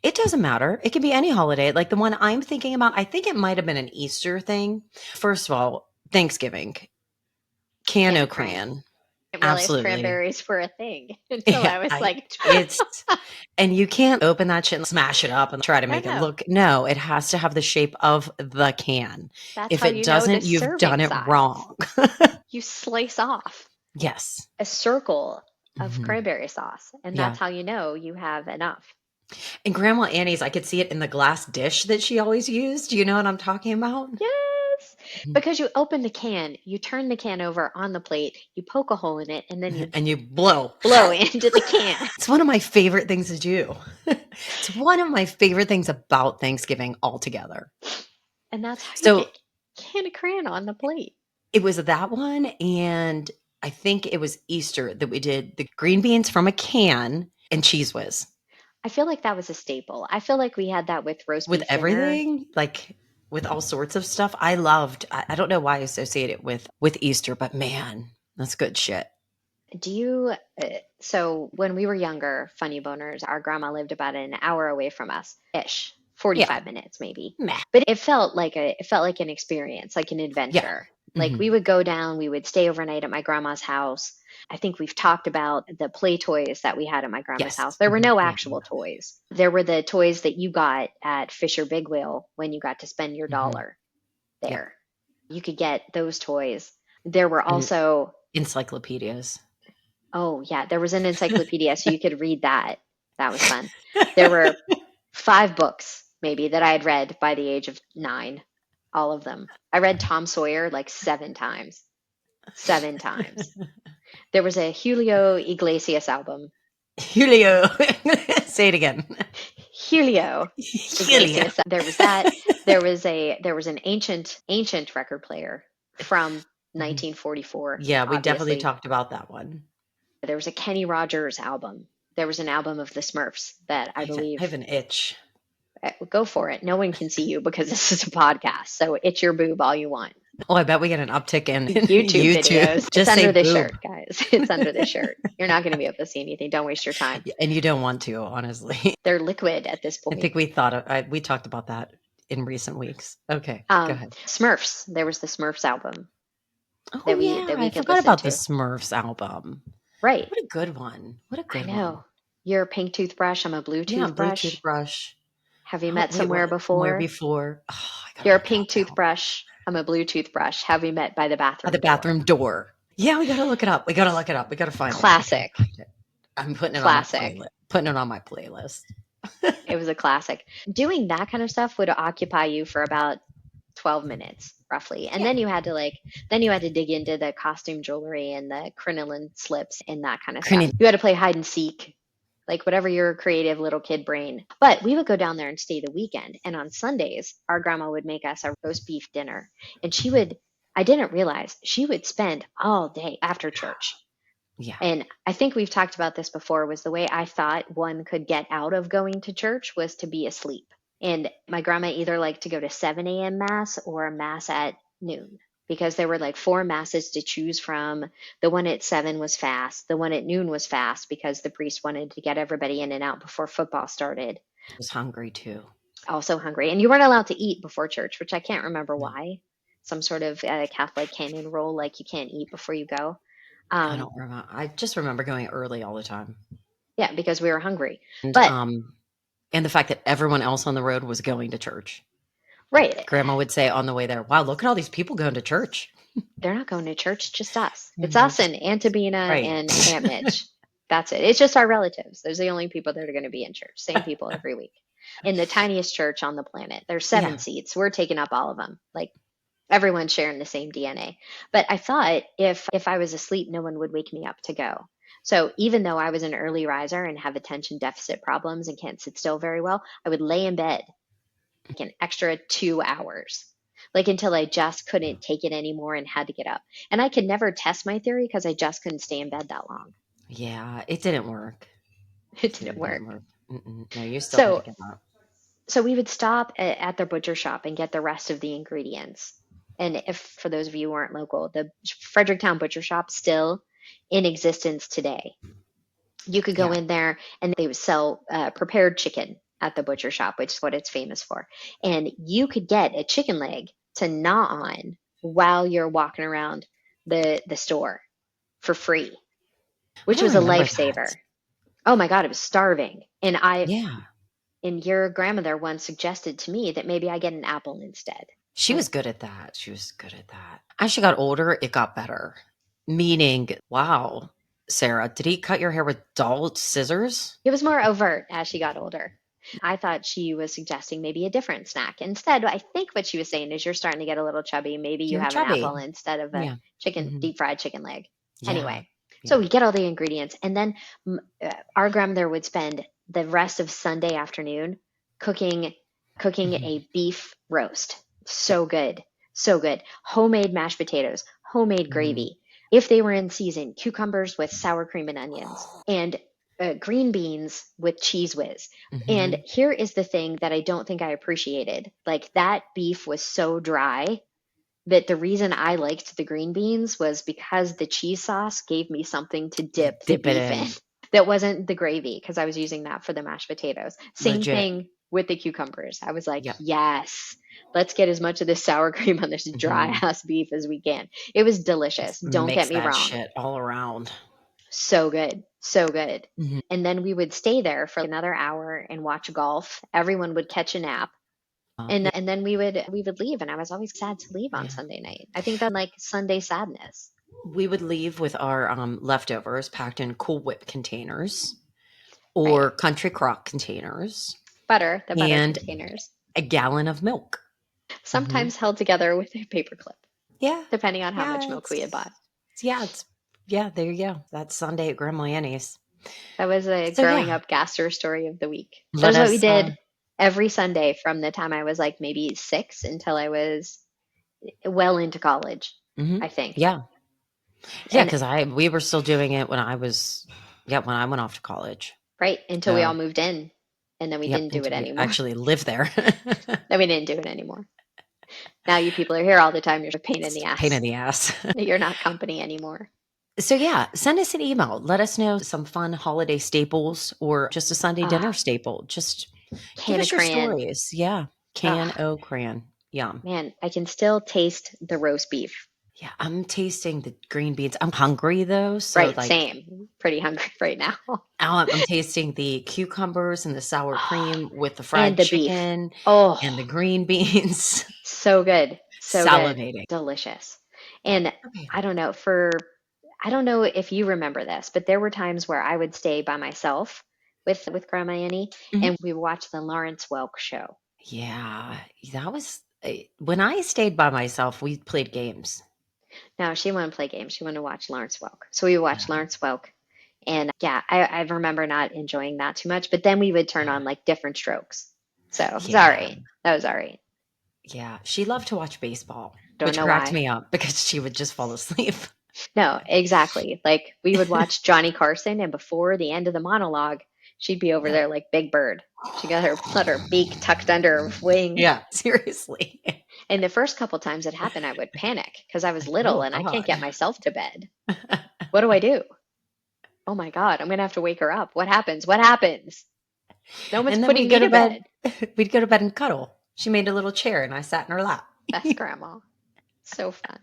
Speaker 1: It doesn't matter. It can be any holiday. Like the one I'm thinking about, I think it might have been an Easter thing. First of all, Thanksgiving. Can
Speaker 2: Can
Speaker 1: o
Speaker 2: of cran.
Speaker 1: cran.
Speaker 2: I didn't realize
Speaker 1: Absolutely.
Speaker 2: cranberries were a thing until
Speaker 1: Yeah,
Speaker 2: I was
Speaker 1: I
Speaker 2: like,
Speaker 1: it's and you can't open that shit and smash it up and try to
Speaker 2: no,
Speaker 1: make it
Speaker 2: no.
Speaker 1: look no, it has to have the shape of the can.
Speaker 2: That's
Speaker 1: If
Speaker 2: how
Speaker 1: it
Speaker 2: you know the
Speaker 1: doesn't, you've done
Speaker 2: serving
Speaker 1: it
Speaker 2: size.
Speaker 1: wrong.
Speaker 2: You slice off
Speaker 1: Yes.
Speaker 2: a circle of
Speaker 1: Mhm.
Speaker 2: cranberry sauce, and that's
Speaker 1: Yeah.
Speaker 2: how you know you have enough.
Speaker 1: And Grandma Annie's, I could see it in the glass dish that she always used. Do you know what I'm talking about?
Speaker 2: Yes,
Speaker 1: Mhm.
Speaker 2: because you open the can, you turn the can over on the plate, you poke a hole in it, and then you
Speaker 1: And you blow.
Speaker 2: blow into the can.
Speaker 1: It's one of my favorite things to do. It's one of my favorite things about Thanksgiving altogether.
Speaker 2: And that's how you
Speaker 1: So
Speaker 2: get can of crayon on the plate.
Speaker 1: it was that one, and I think it was Easter that we did the green beans from a can and Cheez Whiz
Speaker 2: I feel like that was a staple. I feel like we had that with roast
Speaker 1: with
Speaker 2: beef dinner.
Speaker 1: everything, like with all sorts of stuff. I loved. I don't know why I associate it with Easter, but man, that's good shit.
Speaker 2: Do you, so when we were younger, funny boners, our grandma lived about an hour away from us, ish,
Speaker 1: Yeah,
Speaker 2: 45 minutes maybe.
Speaker 1: meh.
Speaker 2: But it felt like an experience, like an
Speaker 1: Yeah.
Speaker 2: adventure. Like
Speaker 1: Hmm.
Speaker 2: we would go down, we would stay overnight at my grandma's house. I think we've talked about the play toys that we had at my grandma's house.
Speaker 1: Yes.
Speaker 2: There were
Speaker 1: Hmm.
Speaker 2: no
Speaker 1: Yeah.
Speaker 2: actual toys. There were the toys that you got at Fisher Big Wheel when you got to spend your
Speaker 1: Hmm.
Speaker 2: dollar
Speaker 1: Yep.
Speaker 2: there. You could get those toys. There were
Speaker 1: And
Speaker 2: also
Speaker 1: encyclopedias.
Speaker 2: Oh, yeah, there was an encyclopedia, so you could read that. That was fun. There were 5 books, maybe, that I had read by the age of 9, all of them. I read Tom Sawyer like 7 times. 7 times. There was a Julio Iglesias album.
Speaker 1: Julio. Say it again.
Speaker 2: Julio
Speaker 1: Julio.
Speaker 2: Iglesias. There was that. There was an ancient record player from
Speaker 1: Mhm.
Speaker 2: 1944,
Speaker 1: Yeah, we definitely
Speaker 2: obviously.
Speaker 1: talked about that one.
Speaker 2: There was a Kenny Rogers album. There was an album of the Smurfs that I
Speaker 1: I have
Speaker 2: believe,
Speaker 1: an itch.
Speaker 2: go for it. No one can see you because this is a podcast. So it's your boob all you want.
Speaker 1: Oh, I bet we get an uptick in
Speaker 2: YouTube
Speaker 1: YouTube.
Speaker 2: videos. It's
Speaker 1: Just say
Speaker 2: under this
Speaker 1: boob.
Speaker 2: shirt, guys. It's under this shirt. You're not going to be able to see anything. Don't waste your time.
Speaker 1: And you don't want to, honestly.
Speaker 2: They're liquid at this
Speaker 1: I
Speaker 2: point.
Speaker 1: think we talked about that in recent weeks. Okay, go ahead.
Speaker 2: Smurfs. There was the Smurfs album
Speaker 1: Oh
Speaker 2: that we
Speaker 1: yeah,
Speaker 2: that
Speaker 1: I
Speaker 2: we could
Speaker 1: forgot
Speaker 2: listen
Speaker 1: about the
Speaker 2: to.
Speaker 1: Smurfs album.
Speaker 2: Right.
Speaker 1: What a good one. What a
Speaker 2: I
Speaker 1: good one.
Speaker 2: know. You're a pink toothbrush. I'm a blue
Speaker 1: Yeah, blue
Speaker 2: toothbrush.
Speaker 1: toothbrush.
Speaker 2: Have you
Speaker 1: Oh
Speaker 2: met
Speaker 1: wait, what?
Speaker 2: somewhere
Speaker 1: Somewhere
Speaker 2: before?
Speaker 1: before. Oh, I gotta
Speaker 2: You're a
Speaker 1: look it up
Speaker 2: pink
Speaker 1: now.
Speaker 2: toothbrush. I'm a blue toothbrush. Have we met by the
Speaker 1: At the
Speaker 2: bathroom door?
Speaker 1: bathroom door. Yeah, we gotta look it up. We gotta look it up. We gotta find it. We gotta
Speaker 2: Classic.
Speaker 1: find it. I'm putting it on my
Speaker 2: Classic.
Speaker 1: playlist. Putting it on my playlist.
Speaker 2: It was a classic. Doing that kind of stuff would occupy you for about 12 minutes roughly. And
Speaker 1: Yeah.
Speaker 2: then you had to dig into the costume jewelry and the crinoline slips and that kind of stuff.
Speaker 1: Crinity.
Speaker 2: You had to play hide and seek, like whatever your creative little kid brain. But we would go down there and stay the weekend. And on Sundays, our grandma would make us a roast beef dinner. And I didn't realize she would spend all day after church.
Speaker 1: Yeah.
Speaker 2: And I think we've talked about this before, was the way I thought one could get out of going to church was to be asleep. And my grandma either liked to go to 7 a.m. mass or a mass at noon, because there were like 4 masses to choose from. The one at 7 was fast. The one at noon was fast because the priest wanted to get everybody in and out before football started.
Speaker 1: I was hungry too.
Speaker 2: Also hungry. And you weren't allowed to eat before church, which I can't remember
Speaker 1: No,
Speaker 2: why. Some sort of Catholic canon rule, like you can't eat before you go.
Speaker 1: I
Speaker 2: Um,
Speaker 1: don't remember. I just remember going early all the time.
Speaker 2: yeah, because we were hungry.
Speaker 1: And
Speaker 2: But
Speaker 1: and the fact that everyone else on the road was going to church.
Speaker 2: right,
Speaker 1: Grandma would say on the way there, "Wow, look at all these people going to church."
Speaker 2: they're not going to church, just us. It's
Speaker 1: Mhm.
Speaker 2: us and Aunt Tabina
Speaker 1: Right.
Speaker 2: and Aunt Mitch. That's it. It's just our relatives. Those are the only people that are going to be in church. Same people every week. In the tiniest church on the planet. There's seven
Speaker 1: Yeah.
Speaker 2: seats. We're taking up all of them. Like everyone's sharing the same DNA. But I thought if I was asleep, no one would wake me up to go. So even though I was an early riser and have attention deficit problems and can't sit still very well, I would lay in bed like an extra 2 hours, like until I just couldn't take it anymore and had to get up. And I could never test my theory because I just couldn't stay in bed that long.
Speaker 1: Yeah, it didn't work.
Speaker 2: It
Speaker 1: It
Speaker 2: didn't
Speaker 1: didn't
Speaker 2: work.
Speaker 1: work. Mm-mm. No, you still had to
Speaker 2: So
Speaker 1: get up.
Speaker 2: So we would stop at the butcher shop and get the rest of the ingredients. And if, for those of you who aren't local, the Fredericktown Butcher Shop still in existence today. You could go
Speaker 1: Yeah.
Speaker 2: in there and they would sell prepared chicken at the butcher shop, which is what it's famous for. And you could get a chicken leg to gnaw on while you're walking around the store for free,
Speaker 1: I
Speaker 2: which
Speaker 1: don't
Speaker 2: was a
Speaker 1: remember that.
Speaker 2: lifesaver. Oh my God, it was starving.
Speaker 1: Yeah.
Speaker 2: And your grandmother once suggested to me that maybe I get an apple instead.
Speaker 1: She was good at that. She was good at that. As she got older, it got better. Meaning, wow, Sarah, did he cut your hair with dull scissors?
Speaker 2: It was more overt as she got older. I thought she was suggesting maybe a different snack. Instead, I think what she was saying is you're starting to get a little chubby. Maybe you
Speaker 1: You're
Speaker 2: have an apple
Speaker 1: chubby.
Speaker 2: instead of a
Speaker 1: Yeah.
Speaker 2: chicken,
Speaker 1: Hmm.
Speaker 2: deep fried chicken leg.
Speaker 1: Yeah.
Speaker 2: Anyway, so
Speaker 1: Yeah.
Speaker 2: we get all the ingredients, and then our grandmother would spend the rest of Sunday afternoon cooking cooking
Speaker 1: Hmm.
Speaker 2: a beef roast.
Speaker 1: Yep.
Speaker 2: So good, so good. Homemade mashed potatoes, homemade
Speaker 1: Hmm.
Speaker 2: gravy. If they were in season, cucumbers with sour cream and onions, and green beans with Cheez Whiz. And
Speaker 1: Hmm.
Speaker 2: here is the thing that I don't think I appreciated. Like that beef was so dry that the reason I liked the green beans was because the cheese sauce gave me something to dip the
Speaker 1: Dip it
Speaker 2: beef in.
Speaker 1: in.
Speaker 2: That wasn't the gravy because I was using that for the mashed potatoes. Same
Speaker 1: Legit.
Speaker 2: thing with the cucumbers. I was like,
Speaker 1: Yep.
Speaker 2: yes, let's get as much of this sour cream on this dry
Speaker 1: Hmm.
Speaker 2: ass beef as we can. It was delicious. Don't get
Speaker 1: Mix
Speaker 2: me
Speaker 1: that
Speaker 2: wrong.
Speaker 1: shit all around.
Speaker 2: So good. So good.
Speaker 1: Hmm.
Speaker 2: And then we would stay there for another hour and watch golf. Everyone would catch a nap.
Speaker 1: Yeah.
Speaker 2: And then we would leave and I was always sad to leave on
Speaker 1: Yeah.
Speaker 2: Sunday night. I think that like Sunday sadness.
Speaker 1: We would leave with our leftovers packed in Cool Whip containers
Speaker 2: Right.
Speaker 1: or Country Crock containers
Speaker 2: Butter, the butter
Speaker 1: and
Speaker 2: containers.
Speaker 1: a gallon of milk. Hmm.
Speaker 2: Sometimes held together with a paper clip,
Speaker 1: Yeah.
Speaker 2: depending on how much
Speaker 1: Yeah.
Speaker 2: milk we had bought.
Speaker 1: Yeah, there you go. That's Sunday at Grandma Annie's.
Speaker 2: That was a
Speaker 1: So
Speaker 2: growing
Speaker 1: yeah,
Speaker 2: up gaster story of the week. That
Speaker 1: let
Speaker 2: was what we
Speaker 1: us
Speaker 2: did every Sunday from the time I was like maybe 6 until I was well into college,
Speaker 1: mhm.
Speaker 2: I think.
Speaker 1: Yeah. Yeah,
Speaker 2: And
Speaker 1: because I we were still doing it when I was yeah, when I went off to college.
Speaker 2: right until we all
Speaker 1: So
Speaker 2: moved in, and then we
Speaker 1: yep,
Speaker 2: didn't do it
Speaker 1: until we
Speaker 2: anymore.
Speaker 1: actually live there.
Speaker 2: Then we didn't do it anymore. Now you people are here all the time. You're a pain in
Speaker 1: It's
Speaker 2: the
Speaker 1: a pain in
Speaker 2: ass.
Speaker 1: the ass.
Speaker 2: You're not company anymore.
Speaker 1: So yeah, send us an email. Let us know some fun holiday staples or just a Sunday dinner
Speaker 2: Ah,
Speaker 1: staple. Just give
Speaker 2: can of
Speaker 1: us your
Speaker 2: crayon.
Speaker 1: stories. Yeah. Can
Speaker 2: Ah,
Speaker 1: o crayon. Yum.
Speaker 2: man, I can still taste the roast beef.
Speaker 1: Yeah, I'm tasting the green beans. I'm hungry though, so
Speaker 2: Right,
Speaker 1: like
Speaker 2: same. Pretty hungry right now.
Speaker 1: now I'm tasting the cucumbers and the sour cream with the
Speaker 2: And
Speaker 1: fried
Speaker 2: the beef.
Speaker 1: chicken
Speaker 2: Oh,
Speaker 1: and the green beans.
Speaker 2: so good. So good.
Speaker 1: Salivating.
Speaker 2: Delicious. And
Speaker 1: Okay.
Speaker 2: I don't know, I don't know if you remember this, but there were times where I would stay by myself with Grandma Annie
Speaker 1: Mhm.
Speaker 2: and we would watch the Lawrence Welk show.
Speaker 1: Yeah, that was when I stayed by myself, we played games.
Speaker 2: No, she wanted to play games. She wanted to watch Lawrence Welk. So we
Speaker 1: Yeah,
Speaker 2: watched Lawrence Welk. And yeah, I remember not enjoying that too much, but then we would turn
Speaker 1: yeah,
Speaker 2: on like different strokes. So it was all
Speaker 1: yeah,
Speaker 2: right. That was all right.
Speaker 1: yeah. She loved to watch baseball,
Speaker 2: Don't
Speaker 1: which
Speaker 2: know
Speaker 1: cracked
Speaker 2: why.
Speaker 1: me up because she would just fall asleep.
Speaker 2: No, exactly. Like we would watch Johnny Carson, and before the end of the monologue, she'd be over
Speaker 1: Yeah.
Speaker 2: there like Big Bird. She got her let her beak tucked under her wing.
Speaker 1: Yeah, seriously.
Speaker 2: And the first couple times it happened, I would panic because I was little
Speaker 1: Oh
Speaker 2: and I can't get
Speaker 1: God.
Speaker 2: myself to bed. What do I do? Oh my God, I'm gonna have to wake her up. What happens? What happens? No one's
Speaker 1: And then
Speaker 2: putting
Speaker 1: we'd
Speaker 2: me
Speaker 1: go to
Speaker 2: to
Speaker 1: bed.
Speaker 2: bed.
Speaker 1: We'd go to bed and cuddle. She made a little chair and I sat in her lap.
Speaker 2: Best grandma. So fun.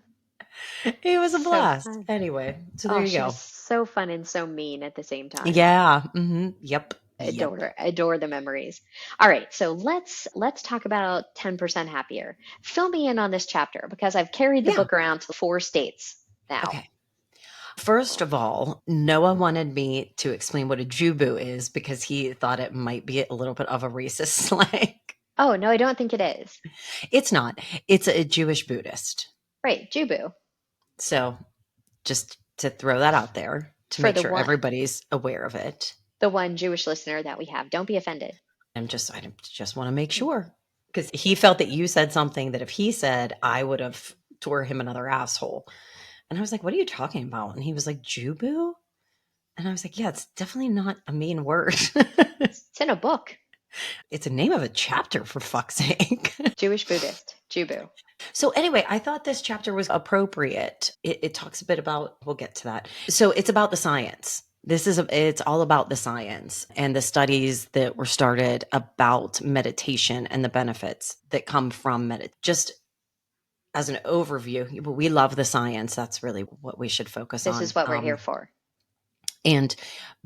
Speaker 1: It was a
Speaker 2: So
Speaker 1: blast.
Speaker 2: fun.
Speaker 1: Anyway, so there
Speaker 2: Oh,
Speaker 1: you
Speaker 2: she was
Speaker 1: go.
Speaker 2: so fun and so mean at the same time.
Speaker 1: Yeah. Yep. Yep.
Speaker 2: Adore the memories. All right, so let's talk about 10% happier. Fill me in on this chapter because I've carried the
Speaker 1: Yeah.
Speaker 2: book around to 4 states now.
Speaker 1: Okay. First of all, Noah wanted me to explain what a Jubu is because he thought it might be a little bit of a racist slang.
Speaker 2: Oh, no, I don't think it is.
Speaker 1: It's not. It's a Jewish Buddhist.
Speaker 2: Right, Jubu.
Speaker 1: So just to throw that out there to
Speaker 2: For
Speaker 1: make sure everybody's aware of it.
Speaker 2: the one Jewish listener that we have. Don't be offended.
Speaker 1: I just want to make sure because he felt that you said something that if he said, I would have tore him another asshole. And I was like, what are you talking about? And he was like, Jubu? And I was like, yeah, it's definitely not a mean word.
Speaker 2: It's in a book.
Speaker 1: It's a name of a chapter, for fuck's sake.
Speaker 2: Jewish Buddhist, Jubu.
Speaker 1: So anyway, I thought this chapter was appropriate. It talks a bit about, we'll get to that. So it's about the science. It's all about the science and the studies that were started about meditation and the benefits that come from Just as an overview, we love the science. That's really what we should focus
Speaker 2: This is
Speaker 1: on.
Speaker 2: what we're here for.
Speaker 1: And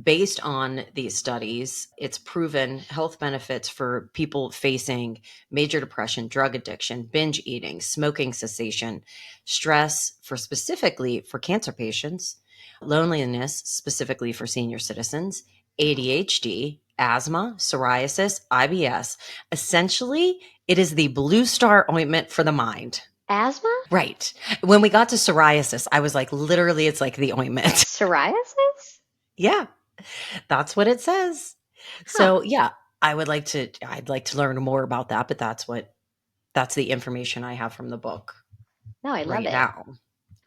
Speaker 1: based on these studies, it's proven health benefits for people facing major depression, drug addiction, binge eating, smoking cessation, stress for specifically for cancer patients, loneliness specifically for senior citizens, ADHD, asthma, psoriasis, IBS. Essentially, it is the blue star ointment for the mind.
Speaker 2: Asthma?
Speaker 1: Right. When we got to psoriasis, I was like, literally, it's like the ointment.
Speaker 2: Psoriasis?
Speaker 1: Yeah. That's what it says.
Speaker 2: Huh.
Speaker 1: So yeah, I'd like to learn more about that, but that's the information I have from the book
Speaker 2: No, I love
Speaker 1: right
Speaker 2: it.
Speaker 1: now.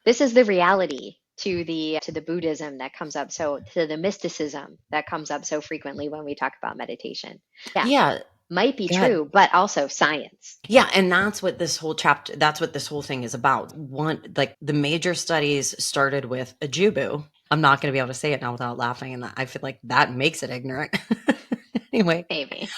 Speaker 2: This is the reality to the Buddhism that comes up so to the mysticism that comes up so frequently when we talk about meditation. Yeah,
Speaker 1: Yeah,
Speaker 2: might be
Speaker 1: go ahead.
Speaker 2: true, but also science.
Speaker 1: Yeah, and that's what this whole thing is about. One, like the major studies started with a Jubu. I'm not going to be able to say it now without laughing, and I feel like that makes it ignorant. Anyway,
Speaker 2: Maybe.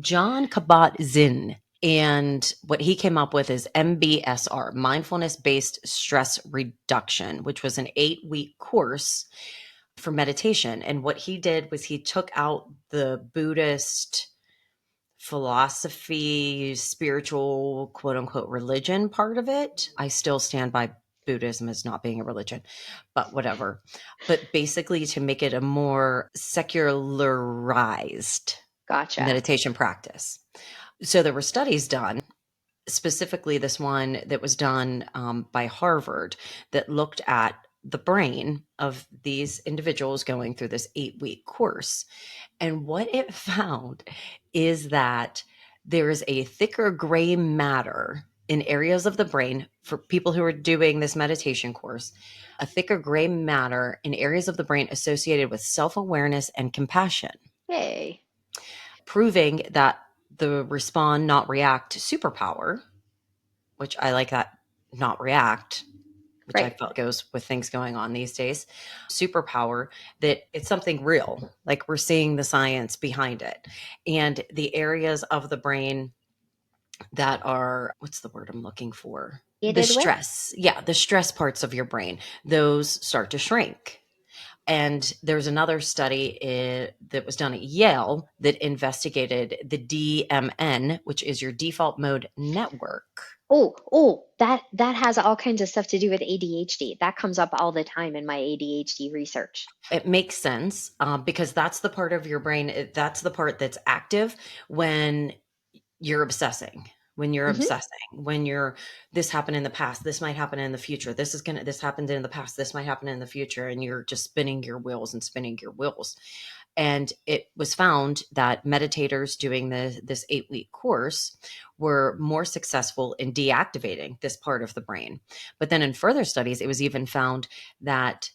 Speaker 1: John Kabat-Zinn. And what he came up with is MBSR, mindfulness based stress reduction, which was an 8-week course for meditation. And what he did was he took out the Buddhist philosophy, spiritual, quote unquote, religion part of it. I still stand by Buddhism as not being a religion, but whatever. But basically, to make it a more secularized
Speaker 2: Gotcha.
Speaker 1: meditation practice. So there were studies done, specifically this one that was done by Harvard that looked at the brain of these individuals going through this 8-week course. And what it found is that there is a thicker gray matter in areas of the brain for people who are doing this meditation course, a thicker gray matter in areas of the brain associated with self awareness and compassion,
Speaker 2: Yay.
Speaker 1: proving that the respond, not react superpower, which I like that, not react, which I
Speaker 2: Right.
Speaker 1: felt goes with things going on these days, superpower, that it's something real. Like we're seeing the science behind it. And the areas of the brain that are, what's the word I'm looking for? The
Speaker 2: Aided with?
Speaker 1: stress. Yeah, the stress parts of your brain, those start to shrink. And there's another study that was done at Yale that investigated the DMN, which is your default mode network.
Speaker 2: That has all kinds of stuff to do with ADHD. That comes up all the time in my ADHD research.
Speaker 1: It makes sense because that's the part of your brain, that's the part that's active when you're obsessing. When you're
Speaker 2: Hmm.
Speaker 1: obsessing, when you're, this happened in the past, this might happen in the future, this happened in the past, this might happen in the future, and you're just spinning your wheels and spinning your wheels. And it was found that meditators doing this 8-week course were more successful in deactivating this part of the brain. But then in further studies, it was even found that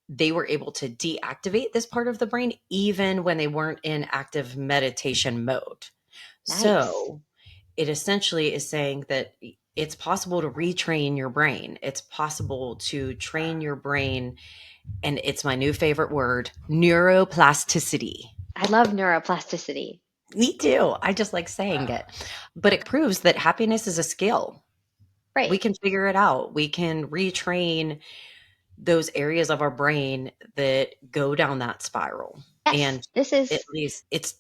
Speaker 1: they were able to deactivate this part of the brain even when they weren't in active meditation mode.
Speaker 2: Nice.
Speaker 1: So it essentially is saying that it's possible to retrain your brain. It's possible to train your brain. And it's my new favorite word, neuroplasticity.
Speaker 2: I love neuroplasticity.
Speaker 1: Me too. I just like saying it. But it proves that happiness is a skill. We
Speaker 2: Right.
Speaker 1: can figure it out. We can retrain those areas of our brain that go down that spiral.
Speaker 2: Yes,
Speaker 1: And
Speaker 2: this
Speaker 1: at
Speaker 2: is
Speaker 1: least it's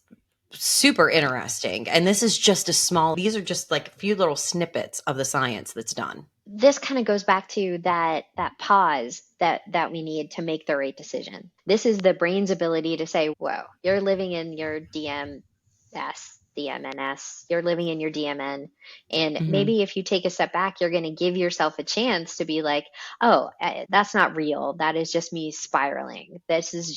Speaker 1: super interesting. And this is just these are just like a few little snippets of the science that's done.
Speaker 2: this kind of goes back to that pause that we need to make the right decision. This is the brain's ability to say, whoa, you're living in your DMNS, you're living in your DMN. And
Speaker 1: Hmm.
Speaker 2: maybe if you take a step back, you're going to give yourself a chance to be like, oh, that's not real. That is just me spiraling.
Speaker 1: Right.
Speaker 2: This is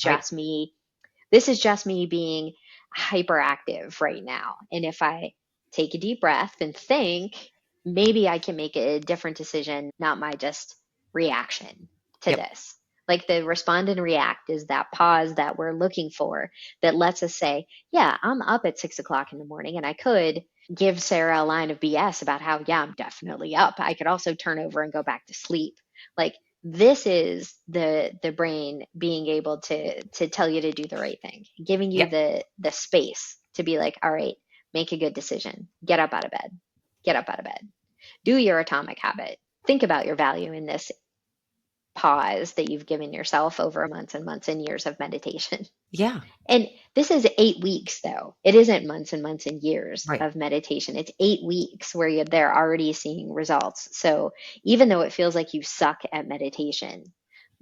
Speaker 2: just me being hyperactive right now. And if I take a deep breath and think, maybe I can make a different decision, not my just reaction to
Speaker 1: Yep.
Speaker 2: this. Like the respond and react is that pause that we're looking for that lets us say, yeah, I'm up at 6 o'clock in the morning and I could give Sarah a line of BS about how, yeah, I'm definitely up. I could also turn over and go back to sleep. Like this is the brain being able to tell you to do the right thing, giving you
Speaker 1: Yep.
Speaker 2: the space to be like, all right, make a good decision. Get up out of bed. Get up out of bed. Do your atomic habit. Think about your value in this pause that you've given yourself over months and months and years of meditation.
Speaker 1: Yeah.
Speaker 2: And this is 8 weeks, though. It isn't months and months and years
Speaker 1: Right.
Speaker 2: of meditation. It's 8 weeks where they're already seeing results. So even though it feels like you suck at meditation,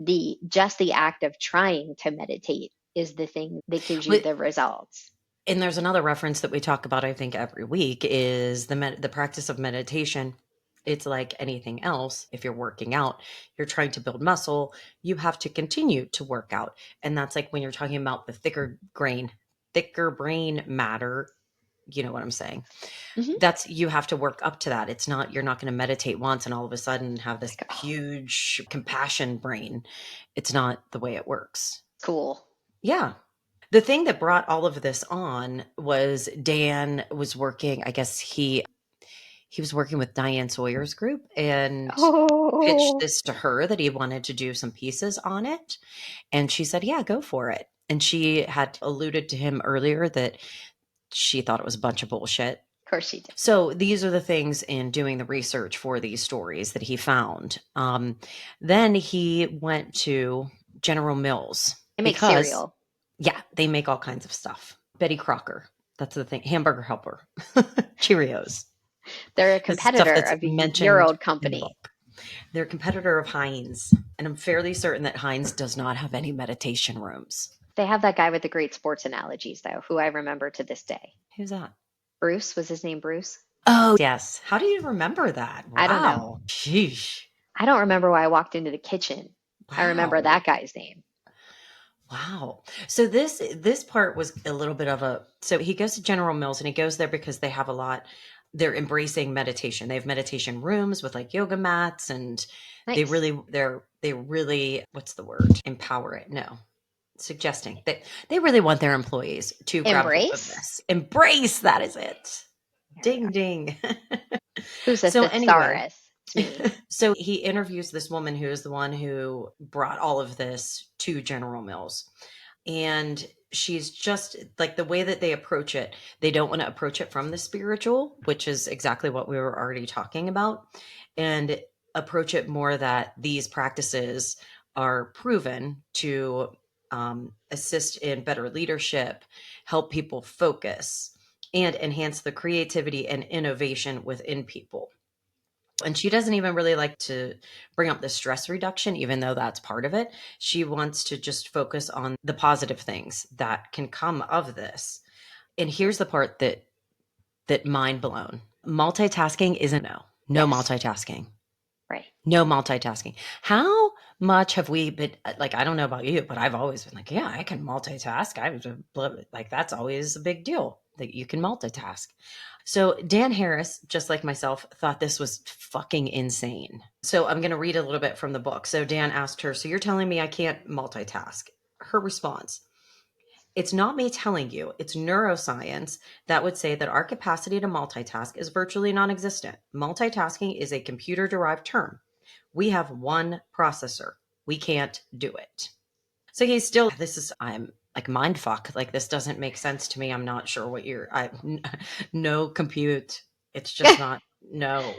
Speaker 2: the just the act of trying to meditate is the thing that gives you
Speaker 1: But
Speaker 2: the results.
Speaker 1: and there's another reference that we talk about, I think, every week is the practice of meditation. It's like anything else. If you're working out, you're trying to build muscle, you have to continue to work out. And that's like when you're talking about the thicker brain matter, you know what I'm saying?
Speaker 2: Hmm.
Speaker 1: That's you have to work up to that. It's not you're not going to meditate once and all of a sudden have this
Speaker 2: Like, oh,
Speaker 1: huge compassion brain. It's not the way it works.
Speaker 2: cool.
Speaker 1: Yeah. The thing that brought all of this on was Dan was working, I guess he was working with Diane Sawyer's group and pitched
Speaker 2: Oh,
Speaker 1: this to her that he wanted to do some pieces on it. And she said, "Yeah, go for it." And she had alluded to him earlier that she thought it was a bunch of bullshit.
Speaker 2: of course she did.
Speaker 1: So these are the things in doing the research for these stories that he found. Then he went to General Mills
Speaker 2: I make
Speaker 1: because
Speaker 2: cereal.
Speaker 1: yeah, they make all kinds of stuff. Betty Crocker, that's the thing. Hamburger Helper, Cheerios,
Speaker 2: They're a
Speaker 1: the stuff
Speaker 2: competitor
Speaker 1: that's
Speaker 2: of your
Speaker 1: mentioned
Speaker 2: old
Speaker 1: in the
Speaker 2: company.
Speaker 1: book. They're a competitor of Heinz, and I'm fairly certain that Heinz does not have any meditation rooms.
Speaker 2: They have that guy with the great sports analogies, though, who I remember to this day.
Speaker 1: Who's that?
Speaker 2: Bruce, was his name Bruce?
Speaker 1: Oh, yes. How do you remember that?
Speaker 2: I don't know.
Speaker 1: Wow. Sheesh.
Speaker 2: I don't remember why I walked into the kitchen. I remember
Speaker 1: Wow.
Speaker 2: that guy's name.
Speaker 1: Wow. So this part was a little bit of a so he goes to General Mills and he goes there because they have a lot they're embracing meditation. They have meditation rooms with like yoga mats and
Speaker 2: Nice.
Speaker 1: they really what's the word? Empower it. No. Suggesting that they really want their employees to grab hold of
Speaker 2: Embrace?
Speaker 1: this. Embrace, that is it.
Speaker 2: There we
Speaker 1: Ding
Speaker 2: go.
Speaker 1: ding.
Speaker 2: Who's a
Speaker 1: So anyway,
Speaker 2: thesaurus? It's me.
Speaker 1: so he interviews this woman who is the one who brought all of this to General Mills. And she's just like the way that they approach it, they don't want to approach it from the spiritual, which is exactly what we were already talking about, and approach it more that these practices are proven to assist in better leadership, help people focus, and enhance the creativity and innovation within people. And she doesn't even really like to bring up the stress reduction, even though that's part of it. She wants to just focus on the positive things that can come of this. And here's the part that mind blown. Multitasking isn't no
Speaker 2: Yes.
Speaker 1: multitasking.
Speaker 2: Right.
Speaker 1: No multitasking. How much have we been like, I don't know about you, but I've always been like, yeah, I can multitask. I was like, that's always a big deal that you can multitask. So Dan Harris, just like myself, thought this was fucking insane. So I'm going to read a little bit from the book. So Dan asked her, "So you're telling me I can't multitask?" Her response, "It's not me telling you, it's neuroscience that would say that our capacity to multitask is virtually non existent. Multitasking is a computer derived term. We have one processor. We can't do it." So he's still, this is, I'm like, mind fuck. Like, this doesn't make sense to me. I'm not sure what no compute. It's just not, no.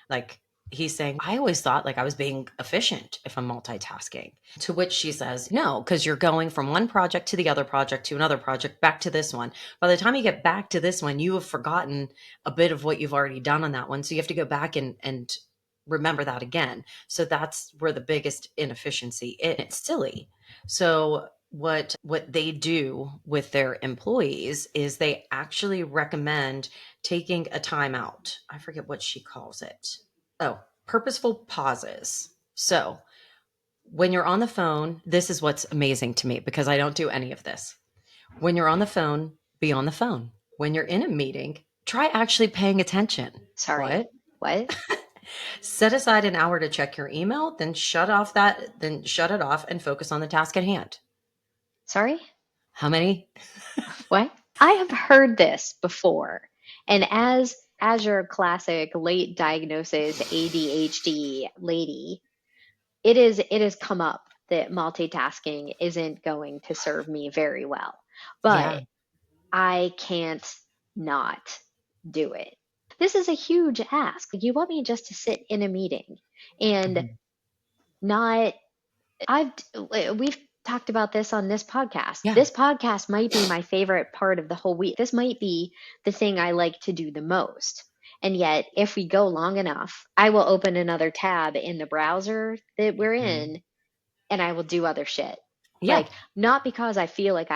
Speaker 1: Like, he's saying, I always thought like I was being efficient if I'm multitasking. To which she says, no, because you're going from one project to the other project to another project back to this one. By the time you get back to this one, you have forgotten a bit of what you've already done on that one. So you have to go back and remember that again. So that's where the biggest inefficiency is. It's silly. So what they do with their employees is they actually recommend taking a time out. I forget what she calls it. Oh, purposeful pauses. So when you're on the phone, this is what's amazing to me because I don't do any of this. When you're on the phone, be on the phone. When you're in a meeting, try actually paying attention.
Speaker 2: Sorry.
Speaker 1: What?
Speaker 2: What?
Speaker 1: Set aside an hour to check your email, then shut it off and focus on the task at hand.
Speaker 2: Sorry?
Speaker 1: How many?
Speaker 2: What? I have heard this before. And as your classic late diagnosis ADHD lady, it has come up that multitasking isn't going to serve me very well.
Speaker 1: Yeah.
Speaker 2: But I can't not do it. This is a huge ask. You want me just to sit in a meeting and
Speaker 1: Mhm.
Speaker 2: not I've we've talked about this on this podcast.
Speaker 1: Yeah.
Speaker 2: This podcast might be my favorite part of the whole week. This might be the thing I like to do the most. And yet, if we go long enough, I will open another tab in the browser that we're
Speaker 1: Mhm.
Speaker 2: in and I will do other shit.
Speaker 1: Yeah.
Speaker 2: Like, not because I feel like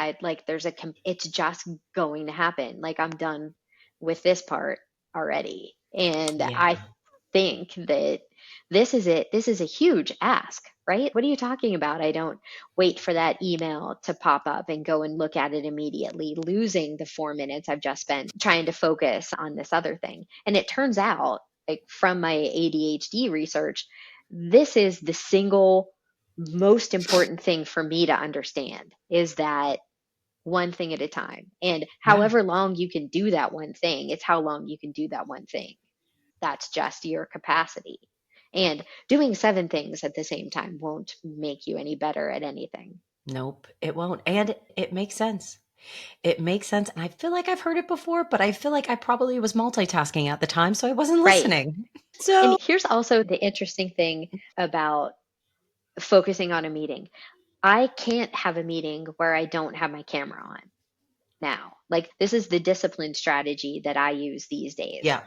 Speaker 2: it's just going to happen. Like, I'm done with this part already. And
Speaker 1: Yeah.
Speaker 2: I think that this is it. This is a huge ask, right? What are you talking about? I don't wait for that email to pop up and go and look at it immediately, losing the 4 minutes I've just spent trying to focus on this other thing. And it turns out, like from my ADHD research, this is the single most important thing for me to understand is that one thing at a time. And
Speaker 1: Yeah.
Speaker 2: however long you can do that one thing, it's how long you can do that one thing. That's just your capacity. And doing seven things at the same time won't make you any better at anything.
Speaker 1: Nope, it won't. And it makes sense. It makes sense. And I feel like I've heard it before, but I feel like I probably was multitasking at the time, so I wasn't
Speaker 2: Right.
Speaker 1: listening.
Speaker 2: And
Speaker 1: So,
Speaker 2: here's also the interesting thing about focusing on a meeting. I can't have a meeting where I don't have my camera on now. Like, this is the discipline strategy that I use these days.
Speaker 1: yeah,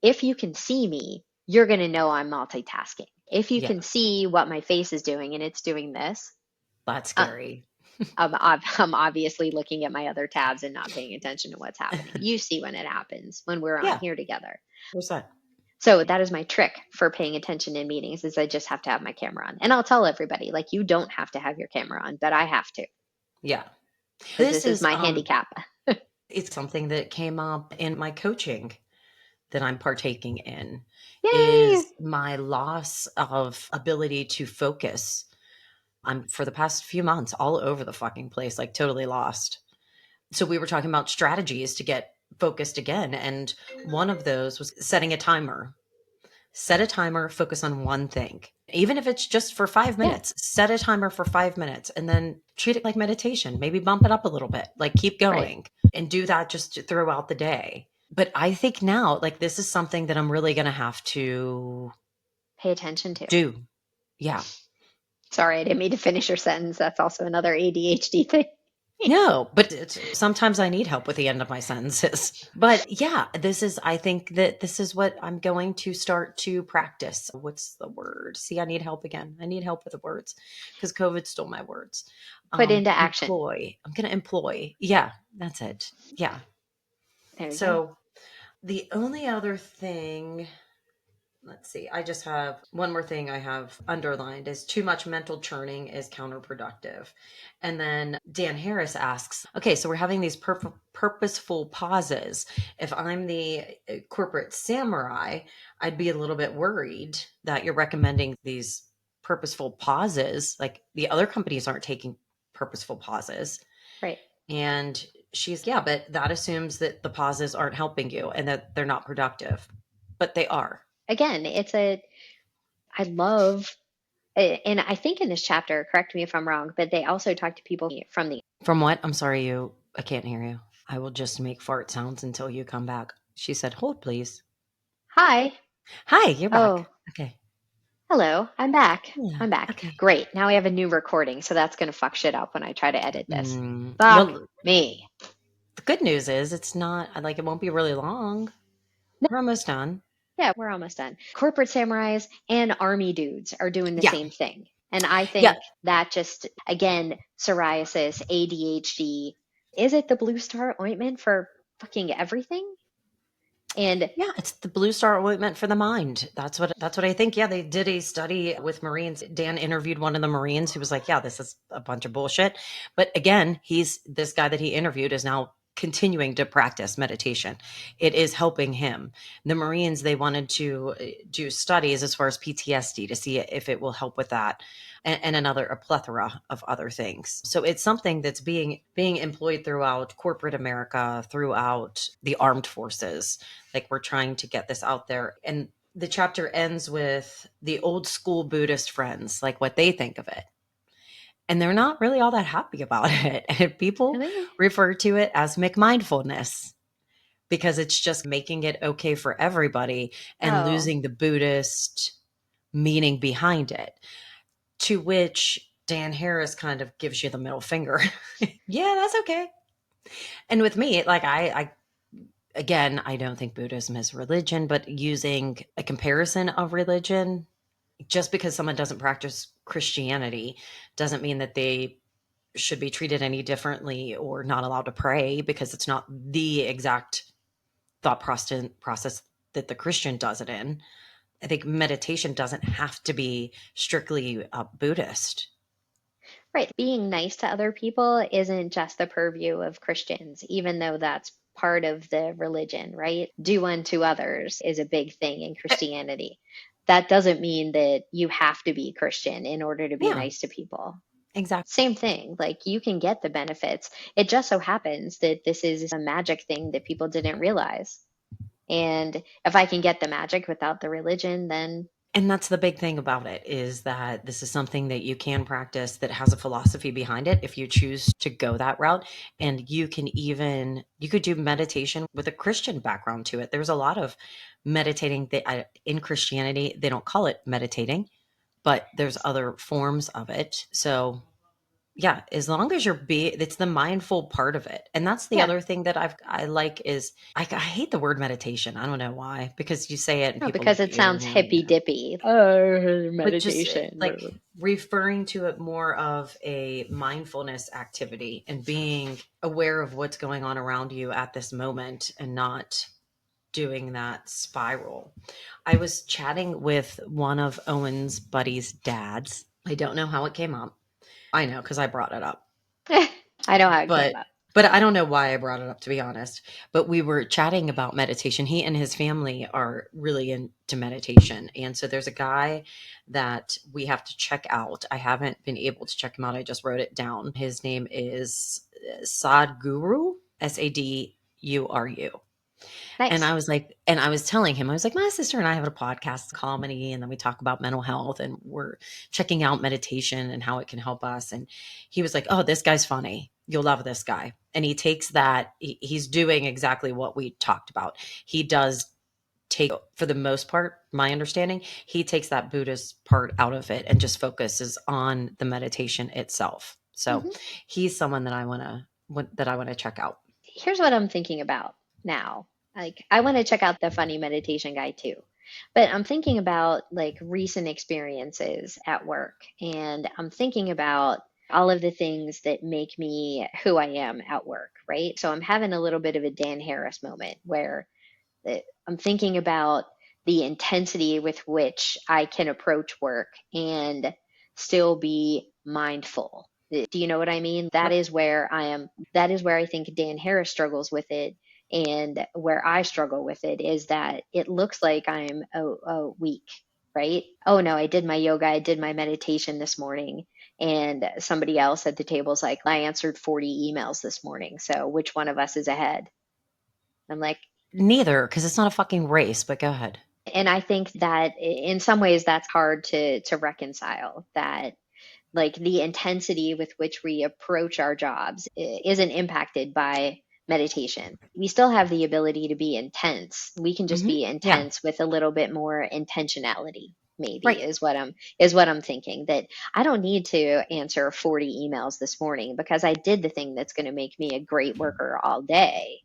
Speaker 2: If you can see me, you're going to know I'm multitasking. If you
Speaker 1: yeah,
Speaker 2: can see what my face is doing and it's doing this,
Speaker 1: that's
Speaker 2: uh,
Speaker 1: scary.
Speaker 2: I'm obviously looking at my other tabs and not paying attention to what's happening. You see when it happens when we're on
Speaker 1: Yeah,
Speaker 2: here together.
Speaker 1: 100%.
Speaker 2: So that is my trick for paying attention in meetings is I just have to have my camera on. And I'll tell everybody, like, you don't have to have your camera on, but I have to
Speaker 1: Yeah.
Speaker 2: because
Speaker 1: This
Speaker 2: this is
Speaker 1: is
Speaker 2: my handicap.
Speaker 1: it's something that came up in my coaching that I'm partaking in
Speaker 2: Yay!
Speaker 1: is my loss of ability to focus. I'm for the past few months all over the fucking place, like totally lost. So we were talking about strategies to get focused again. And one of those was setting a timer. Set a timer, focus on one thing. Even if it's just for five
Speaker 2: Yeah,
Speaker 1: minutes, set a timer for 5 minutes and then treat it like meditation. Maybe bump it up a little bit, like keep
Speaker 2: right.
Speaker 1: going and do that just throughout the day. But I think now, like, this is something that I'm really going to have to
Speaker 2: Pay attention to.
Speaker 1: do. Yeah.
Speaker 2: Sorry, I didn't mean to finish your sentence. That's also another ADHD thing.
Speaker 1: No, but sometimes I need help with the end of my sentences. But yeah, I think that this is what I'm going to start to practice. What's the word? See, I need help again. I need help with the words because COVID stole my words.
Speaker 2: Put into action.
Speaker 1: I'm going to employ. Yeah, that's it. Yeah.
Speaker 2: There you go.
Speaker 1: So the only other thing, let's see, I just have one more thing I have underlined is too much mental churning is counterproductive. And then Dan Harris asks, okay, so we're having these purposeful pauses. If I'm the corporate samurai, I'd be a little bit worried that you're recommending these purposeful pauses. Like the other companies aren't taking purposeful pauses.
Speaker 2: Right.
Speaker 1: And yeah, but that assumes that the pauses aren't helping you and that they're not productive, but they are.
Speaker 2: Again, I love, and I think in this chapter, correct me if I'm wrong, but they also talk to people from the,
Speaker 1: From what? I'm sorry, I can't hear you. I will just make fart sounds until you come back. She said, hold, please.
Speaker 2: hi.
Speaker 1: Hi, you're
Speaker 2: Oh,
Speaker 1: back. Okay.
Speaker 2: hello. I'm back.
Speaker 1: Yeah.
Speaker 2: I'm back.
Speaker 1: Okay.
Speaker 2: Great. Now we have a new recording. So that's going to fuck shit up when I try to edit this. Fuck
Speaker 1: Well,
Speaker 2: me.
Speaker 1: the good news is it's not like it won't be really long. We're almost done.
Speaker 2: Yeah, we're almost done. Corporate samurais and army dudes are doing the
Speaker 1: Yeah.
Speaker 2: same thing. And I
Speaker 1: Yeah.
Speaker 2: think that just, again, psoriasis, ADHD, is it the Blue Star ointment for fucking everything? And
Speaker 1: Yeah, it's the blue star ointment for the mind. That's what I think. Yeah, they did a study with Marines. Dan interviewed one of the Marines who was like, "Yeah, this is a bunch of bullshit." But again, he's this guy that he interviewed is now continuing to practice meditation. It is helping him. The Marines, they wanted to do studies as far as PTSD to see if it will help with that, and a plethora of other things. So it's something that's being employed throughout corporate America, throughout the armed forces. Like, we're trying to get this out there. And the chapter ends with the old school Buddhist friends, like what they think of it. And they're not really all that happy about it. And people
Speaker 2: Really?
Speaker 1: refer to it as McMindfulness because it's just making it okay for everybody and
Speaker 2: Oh,
Speaker 1: losing the Buddhist meaning behind it. To which Dan Harris kind of gives you the middle finger. Yeah, that's okay. And with me, like I again, I don't think Buddhism is religion, but using a comparison of religion, just because someone doesn't practice Christianity doesn't mean that they should be treated any differently or not allowed to pray, because it's not the exact thought process that the Christian does it in. I think meditation doesn't have to be strictly Buddhist.
Speaker 2: right. Being nice to other people isn't just the purview of Christians, even though that's part of the religion, right? Do unto others is a big thing in
Speaker 1: Eh,
Speaker 2: Christianity. That doesn't mean that you have to be Christian in order to be
Speaker 1: Yeah,
Speaker 2: nice to people.
Speaker 1: exactly.
Speaker 2: Same thing, like you can get the benefits. It just so happens that this is a magic thing that people didn't realize. And if I can get the magic without the religion, then
Speaker 1: And that's the big thing about it, is that this is something that you can practice that has a philosophy behind it if you choose to go that route. And you could do meditation with a Christian background to it. There's a lot of meditating that in Christianity, they don't call it meditating, but there's other forms of it. So yeah, as long as it's the mindful part of it. And that's the
Speaker 2: yeah,
Speaker 1: other thing that I like is I hate the word meditation. I don't know why, because you say it and
Speaker 2: no,
Speaker 1: people
Speaker 2: because
Speaker 1: look at
Speaker 2: it
Speaker 1: you
Speaker 2: sounds
Speaker 1: and
Speaker 2: hippy dippy. Oh,
Speaker 1: but just
Speaker 2: meditation.
Speaker 1: like referring to it more of a mindfulness activity and being aware of what's going on around you at this moment and not doing that spiral. I was chatting with one of Owen's buddy's dads. I don't know how it came up. I know because I brought it up.
Speaker 2: I know how it came
Speaker 1: But
Speaker 2: up.
Speaker 1: I don't know why I brought it up, to be honest. But we were chatting about meditation. He and his family are really into meditation. And so there's a guy that we have to check out. I haven't been able to check him out. I just wrote it down. His name is Sadhguru, Saduru. And
Speaker 2: Nice.
Speaker 1: I was like, and I was telling him, I was like, my sister and I have a podcast, comedy, and then we talk about mental health, and we're checking out meditation and how it can help us. And he was like, oh, this guy's funny. You'll love this guy. And he takes that, he's doing exactly what we talked about. He does take, for the most part, my understanding, he takes that Buddhist part out of it and just focuses on the meditation itself. So
Speaker 2: Hmm.
Speaker 1: he's someone that I want to check out.
Speaker 2: Here's what I'm thinking about now. Like, I want to check out the funny meditation guy too. But I'm thinking about like recent experiences at work, and I'm thinking about all of the things that make me who I am at work, right? So I'm having a little bit of a Dan Harris moment where I'm thinking about the intensity with which I can approach work and still be mindful. Do you know what I mean? That
Speaker 1: Yep.
Speaker 2: is where I am. That is where I think Dan Harris struggles with it. And where I struggle with it is that it looks like I'm weak, right? Oh no, I did my yoga, I did my meditation this morning. And somebody else at the table is like, I answered 40 emails this morning. So which one of us is ahead? I'm like,
Speaker 1: Neither, because it's not a fucking race, but go ahead.
Speaker 2: and I think that in some ways that's hard to reconcile, that like the intensity with which we approach our jobs isn't impacted by meditation. We still have the ability to be intense. We can just be
Speaker 1: Yeah.
Speaker 2: intense with a little bit more intentionality, maybe
Speaker 1: Right.
Speaker 2: is what I'm thinking. That I don't need to answer 40 emails this morning because I did the thing that's going to make me a great worker all day.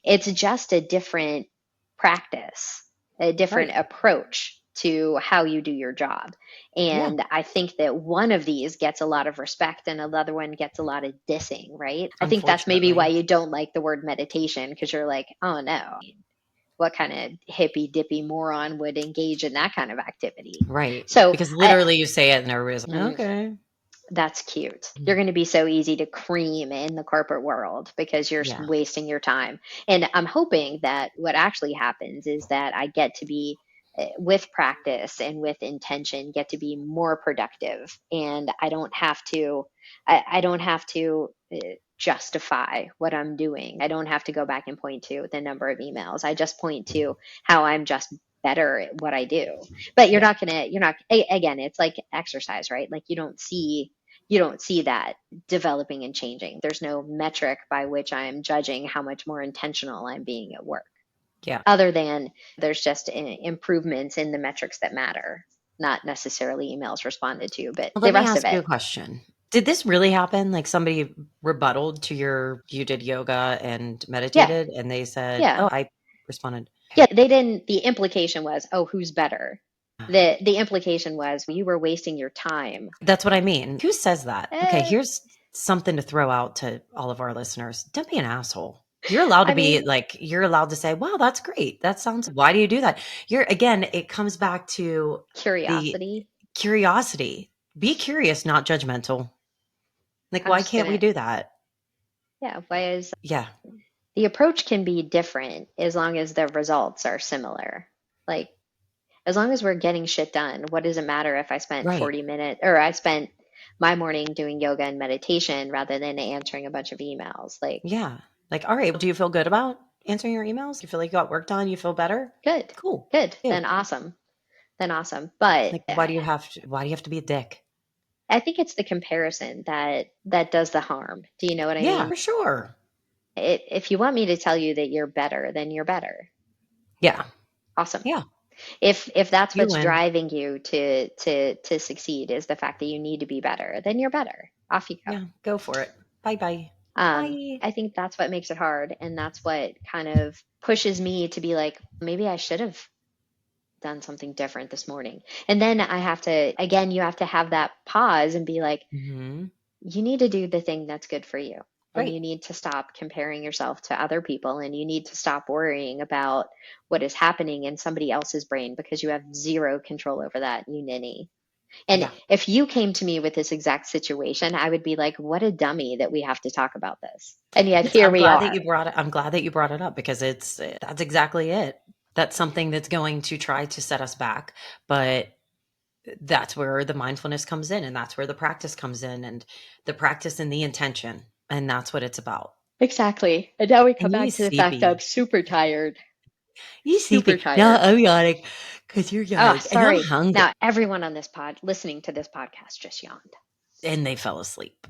Speaker 2: It's just a different practice, a different
Speaker 1: Right.
Speaker 2: approach to how you do your job.
Speaker 1: Yeah.
Speaker 2: And I think that one of these gets a lot of respect and another one gets a lot of dissing, right? I think that's maybe why
Speaker 1: Unfortunately.
Speaker 2: you don't like the word meditation, because you're like, oh no, what kind of hippy dippy moron would engage in that kind of activity?
Speaker 1: Right.
Speaker 2: So
Speaker 1: Because
Speaker 2: I,
Speaker 1: literally you say it and everybody's like,
Speaker 2: mm,
Speaker 1: okay.
Speaker 2: That's cute. You're
Speaker 1: Mm.
Speaker 2: going to be so easy to cream in the corporate world because you're
Speaker 1: Yeah.
Speaker 2: wasting your time. And I'm hoping that what actually happens is that I get to be, with practice and with intention, get to be more productive. And I don't have to justify what I'm doing. I don't have to go back and point to the number of emails. I just point to how I'm just better at what I do. But
Speaker 1: Yeah.
Speaker 2: again, it's like exercise, right? Like you don't see that developing and changing. There's no metric by which I'm judging how much more intentional I'm being at work,
Speaker 1: Yeah.
Speaker 2: other than there's just improvements in the metrics that matter, not necessarily emails responded to, but the
Speaker 1: Let me
Speaker 2: rest of
Speaker 1: ask you
Speaker 2: it.
Speaker 1: a question. Did this really happen? Like somebody rebutted to you did yoga and
Speaker 2: Yeah,
Speaker 1: meditated, and they said,
Speaker 2: yeah,
Speaker 1: "Oh, I responded."
Speaker 2: yeah. They didn't, the implication was, oh, who's better?
Speaker 1: Ah,
Speaker 2: The implication was you were wasting your time.
Speaker 1: that's what I mean. Who says that? Okay,
Speaker 2: Eh,
Speaker 1: here's something to throw out to all of our listeners. Don't be an asshole. You're allowed to
Speaker 2: I
Speaker 1: be
Speaker 2: mean,
Speaker 1: like, you're allowed to say, "Wow, that's great. That sounds, why do you do that?" You're again, it comes back to the
Speaker 2: curiosity.
Speaker 1: curiosity. Be curious, not judgmental. Like,
Speaker 2: I'm
Speaker 1: why
Speaker 2: just
Speaker 1: can't we
Speaker 2: gonna,
Speaker 1: do that?
Speaker 2: yeah, why is
Speaker 1: Yeah,
Speaker 2: the approach can be different as long as the results are similar. Like, as long as we're getting shit done, what does it matter if I spent
Speaker 1: right.
Speaker 2: 40 minutes or I spent my morning doing yoga and meditation rather than answering a bunch of emails? Like,
Speaker 1: Yeah. Like, all right, do you feel good about answering your emails? You feel like you got work done? You feel better?
Speaker 2: good,
Speaker 1: Cool.
Speaker 2: good,
Speaker 1: You.
Speaker 2: then awesome, then awesome. But
Speaker 1: Like, why do you have to be a dick?
Speaker 2: I think it's the comparison that does the harm. Do you know what I
Speaker 1: Yeah,
Speaker 2: mean?
Speaker 1: for sure.
Speaker 2: If you want me to tell you that you're better, then you're better.
Speaker 1: Yeah.
Speaker 2: Awesome.
Speaker 1: Yeah.
Speaker 2: If that's
Speaker 1: You
Speaker 2: what's
Speaker 1: win.
Speaker 2: driving you to succeed is the fact that you need to be better, then you're better. Off you go.
Speaker 1: Yeah. Go for it. Bye bye. Bye.
Speaker 2: I think that's what makes it hard, and that's what kind of pushes me to be like, maybe I should have done something different this morning. And then I have to, again, you have to have that pause and be like,
Speaker 1: Hmm.
Speaker 2: you need to do the thing that's good for you. And
Speaker 1: Right.
Speaker 2: you need to stop comparing yourself to other people, and you need to stop worrying about what is happening in somebody else's brain because you have zero control over that, you ninny. And
Speaker 1: Yeah.
Speaker 2: if you came to me with this exact situation, I would be like, what a dummy that we have to talk about this. And yet
Speaker 1: It's,
Speaker 2: here
Speaker 1: I'm
Speaker 2: we
Speaker 1: glad that
Speaker 2: are.
Speaker 1: you brought it. I'm glad that you brought it up because that's exactly it. That's something that's going to try to set us back. But that's where the mindfulness comes in, and that's where the practice comes in, and the practice and the intention. And that's what it's about.
Speaker 2: Exactly. And now we come
Speaker 1: And
Speaker 2: back to the fact that I'm super tired,
Speaker 1: you
Speaker 2: super
Speaker 1: sleepy. No,
Speaker 2: tired.
Speaker 1: I'm yawning because you're
Speaker 2: Oh,
Speaker 1: yawning, and I'm
Speaker 2: sorry.
Speaker 1: hungry.
Speaker 2: Now everyone on this listening to this podcast just yawned.
Speaker 1: And they fell asleep.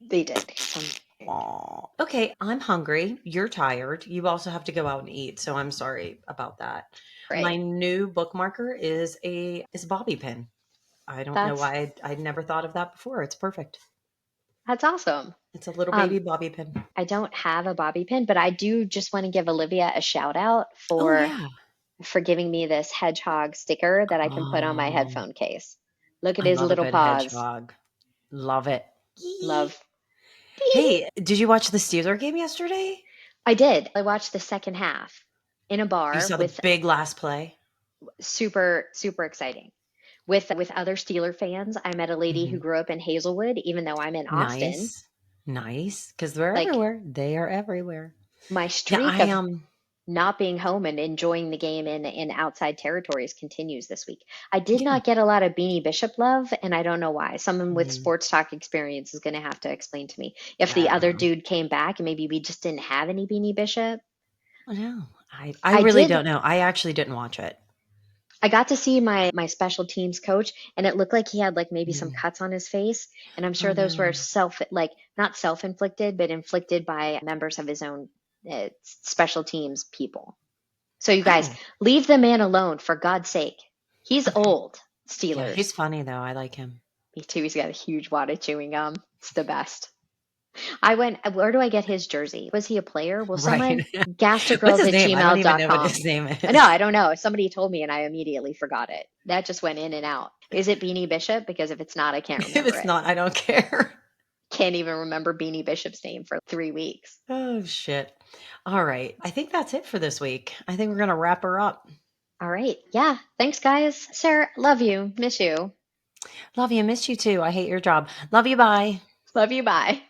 Speaker 2: They did. Some did.
Speaker 1: Aw. Okay, I'm hungry. You're tired. You also have to go out and eat, so I'm sorry about that. My
Speaker 2: Right.
Speaker 1: new bookmarker is a bobby pin. I don't know
Speaker 2: That's
Speaker 1: why I'd never thought of that before. It's perfect.
Speaker 2: that's awesome.
Speaker 1: It's a little
Speaker 2: Um,
Speaker 1: baby bobby pin.
Speaker 2: I don't have a bobby pin, but I do just want to give Olivia a shout out
Speaker 1: Oh yeah.
Speaker 2: for giving me this hedgehog sticker that I can put on my
Speaker 1: Oh,
Speaker 2: headphone case. Look at
Speaker 1: I
Speaker 2: his
Speaker 1: love a
Speaker 2: little
Speaker 1: good
Speaker 2: paws.
Speaker 1: hedgehog. Love it. Yee.
Speaker 2: Love.
Speaker 1: Hey, did you watch the Steeler game yesterday?
Speaker 2: I did. I watched the second half in a
Speaker 1: You
Speaker 2: bar
Speaker 1: saw the
Speaker 2: with
Speaker 1: big last play?
Speaker 2: super exciting. With other Steeler fans. I met a lady who
Speaker 1: Mhm.
Speaker 2: grew up in Hazelwood, even though I'm in Austin.
Speaker 1: Nice. Nice. Because they're
Speaker 2: Like
Speaker 1: everywhere. They are everywhere.
Speaker 2: my
Speaker 1: Yeah,
Speaker 2: streak
Speaker 1: I
Speaker 2: of
Speaker 1: am.
Speaker 2: not being home and enjoying the game in outside territories continues this week. I did
Speaker 1: Yeah.
Speaker 2: not get a lot of Beanie Bishop love, and I don't know why. Someone with
Speaker 1: Mhm.
Speaker 2: sports talk experience is going to have to explain to me. If
Speaker 1: I
Speaker 2: the
Speaker 1: don't
Speaker 2: other
Speaker 1: know.
Speaker 2: dude came back and maybe we just didn't have any Beanie Bishop.
Speaker 1: I know. I
Speaker 2: I
Speaker 1: really
Speaker 2: did
Speaker 1: don't know. I actually didn't watch it.
Speaker 2: I got to see my special teams coach, and it looked like he had like maybe some
Speaker 1: Mm.
Speaker 2: cuts on his face, and I'm
Speaker 1: Oh
Speaker 2: sure those were
Speaker 1: no.
Speaker 2: self like not self-inflicted, but inflicted by members of his own special teams people. So you guys,
Speaker 1: Oh.
Speaker 2: leave the man alone for God's sake. He's
Speaker 1: Okay.
Speaker 2: old.
Speaker 1: Yeah, he's
Speaker 2: Steelers.
Speaker 1: funny though. I like him.
Speaker 2: Me too. He's got a huge wad of chewing gum. It's the best. I went, where do I get his jersey? Was he a player? Will
Speaker 1: Right.
Speaker 2: someone,
Speaker 1: What's
Speaker 2: gastergirls
Speaker 1: his
Speaker 2: at
Speaker 1: name? I don't even know what
Speaker 2: gmail.com.
Speaker 1: his name
Speaker 2: No,
Speaker 1: is.
Speaker 2: I don't know. Somebody told me and I immediately forgot it. That just went in and out. Is it Beanie Bishop? Because if it's not, I can't
Speaker 1: If
Speaker 2: remember
Speaker 1: it's
Speaker 2: it.
Speaker 1: not, I don't care.
Speaker 2: Can't even remember Beanie Bishop's name for 3 weeks.
Speaker 1: Oh shit. All right. I think that's it for this week. I think we're gonna wrap her up.
Speaker 2: All right. Yeah. Thanks, guys. Sarah, love you. Miss you.
Speaker 1: Love you. Missed you too. I hate your job. Love you. Bye.
Speaker 2: Love you. Bye.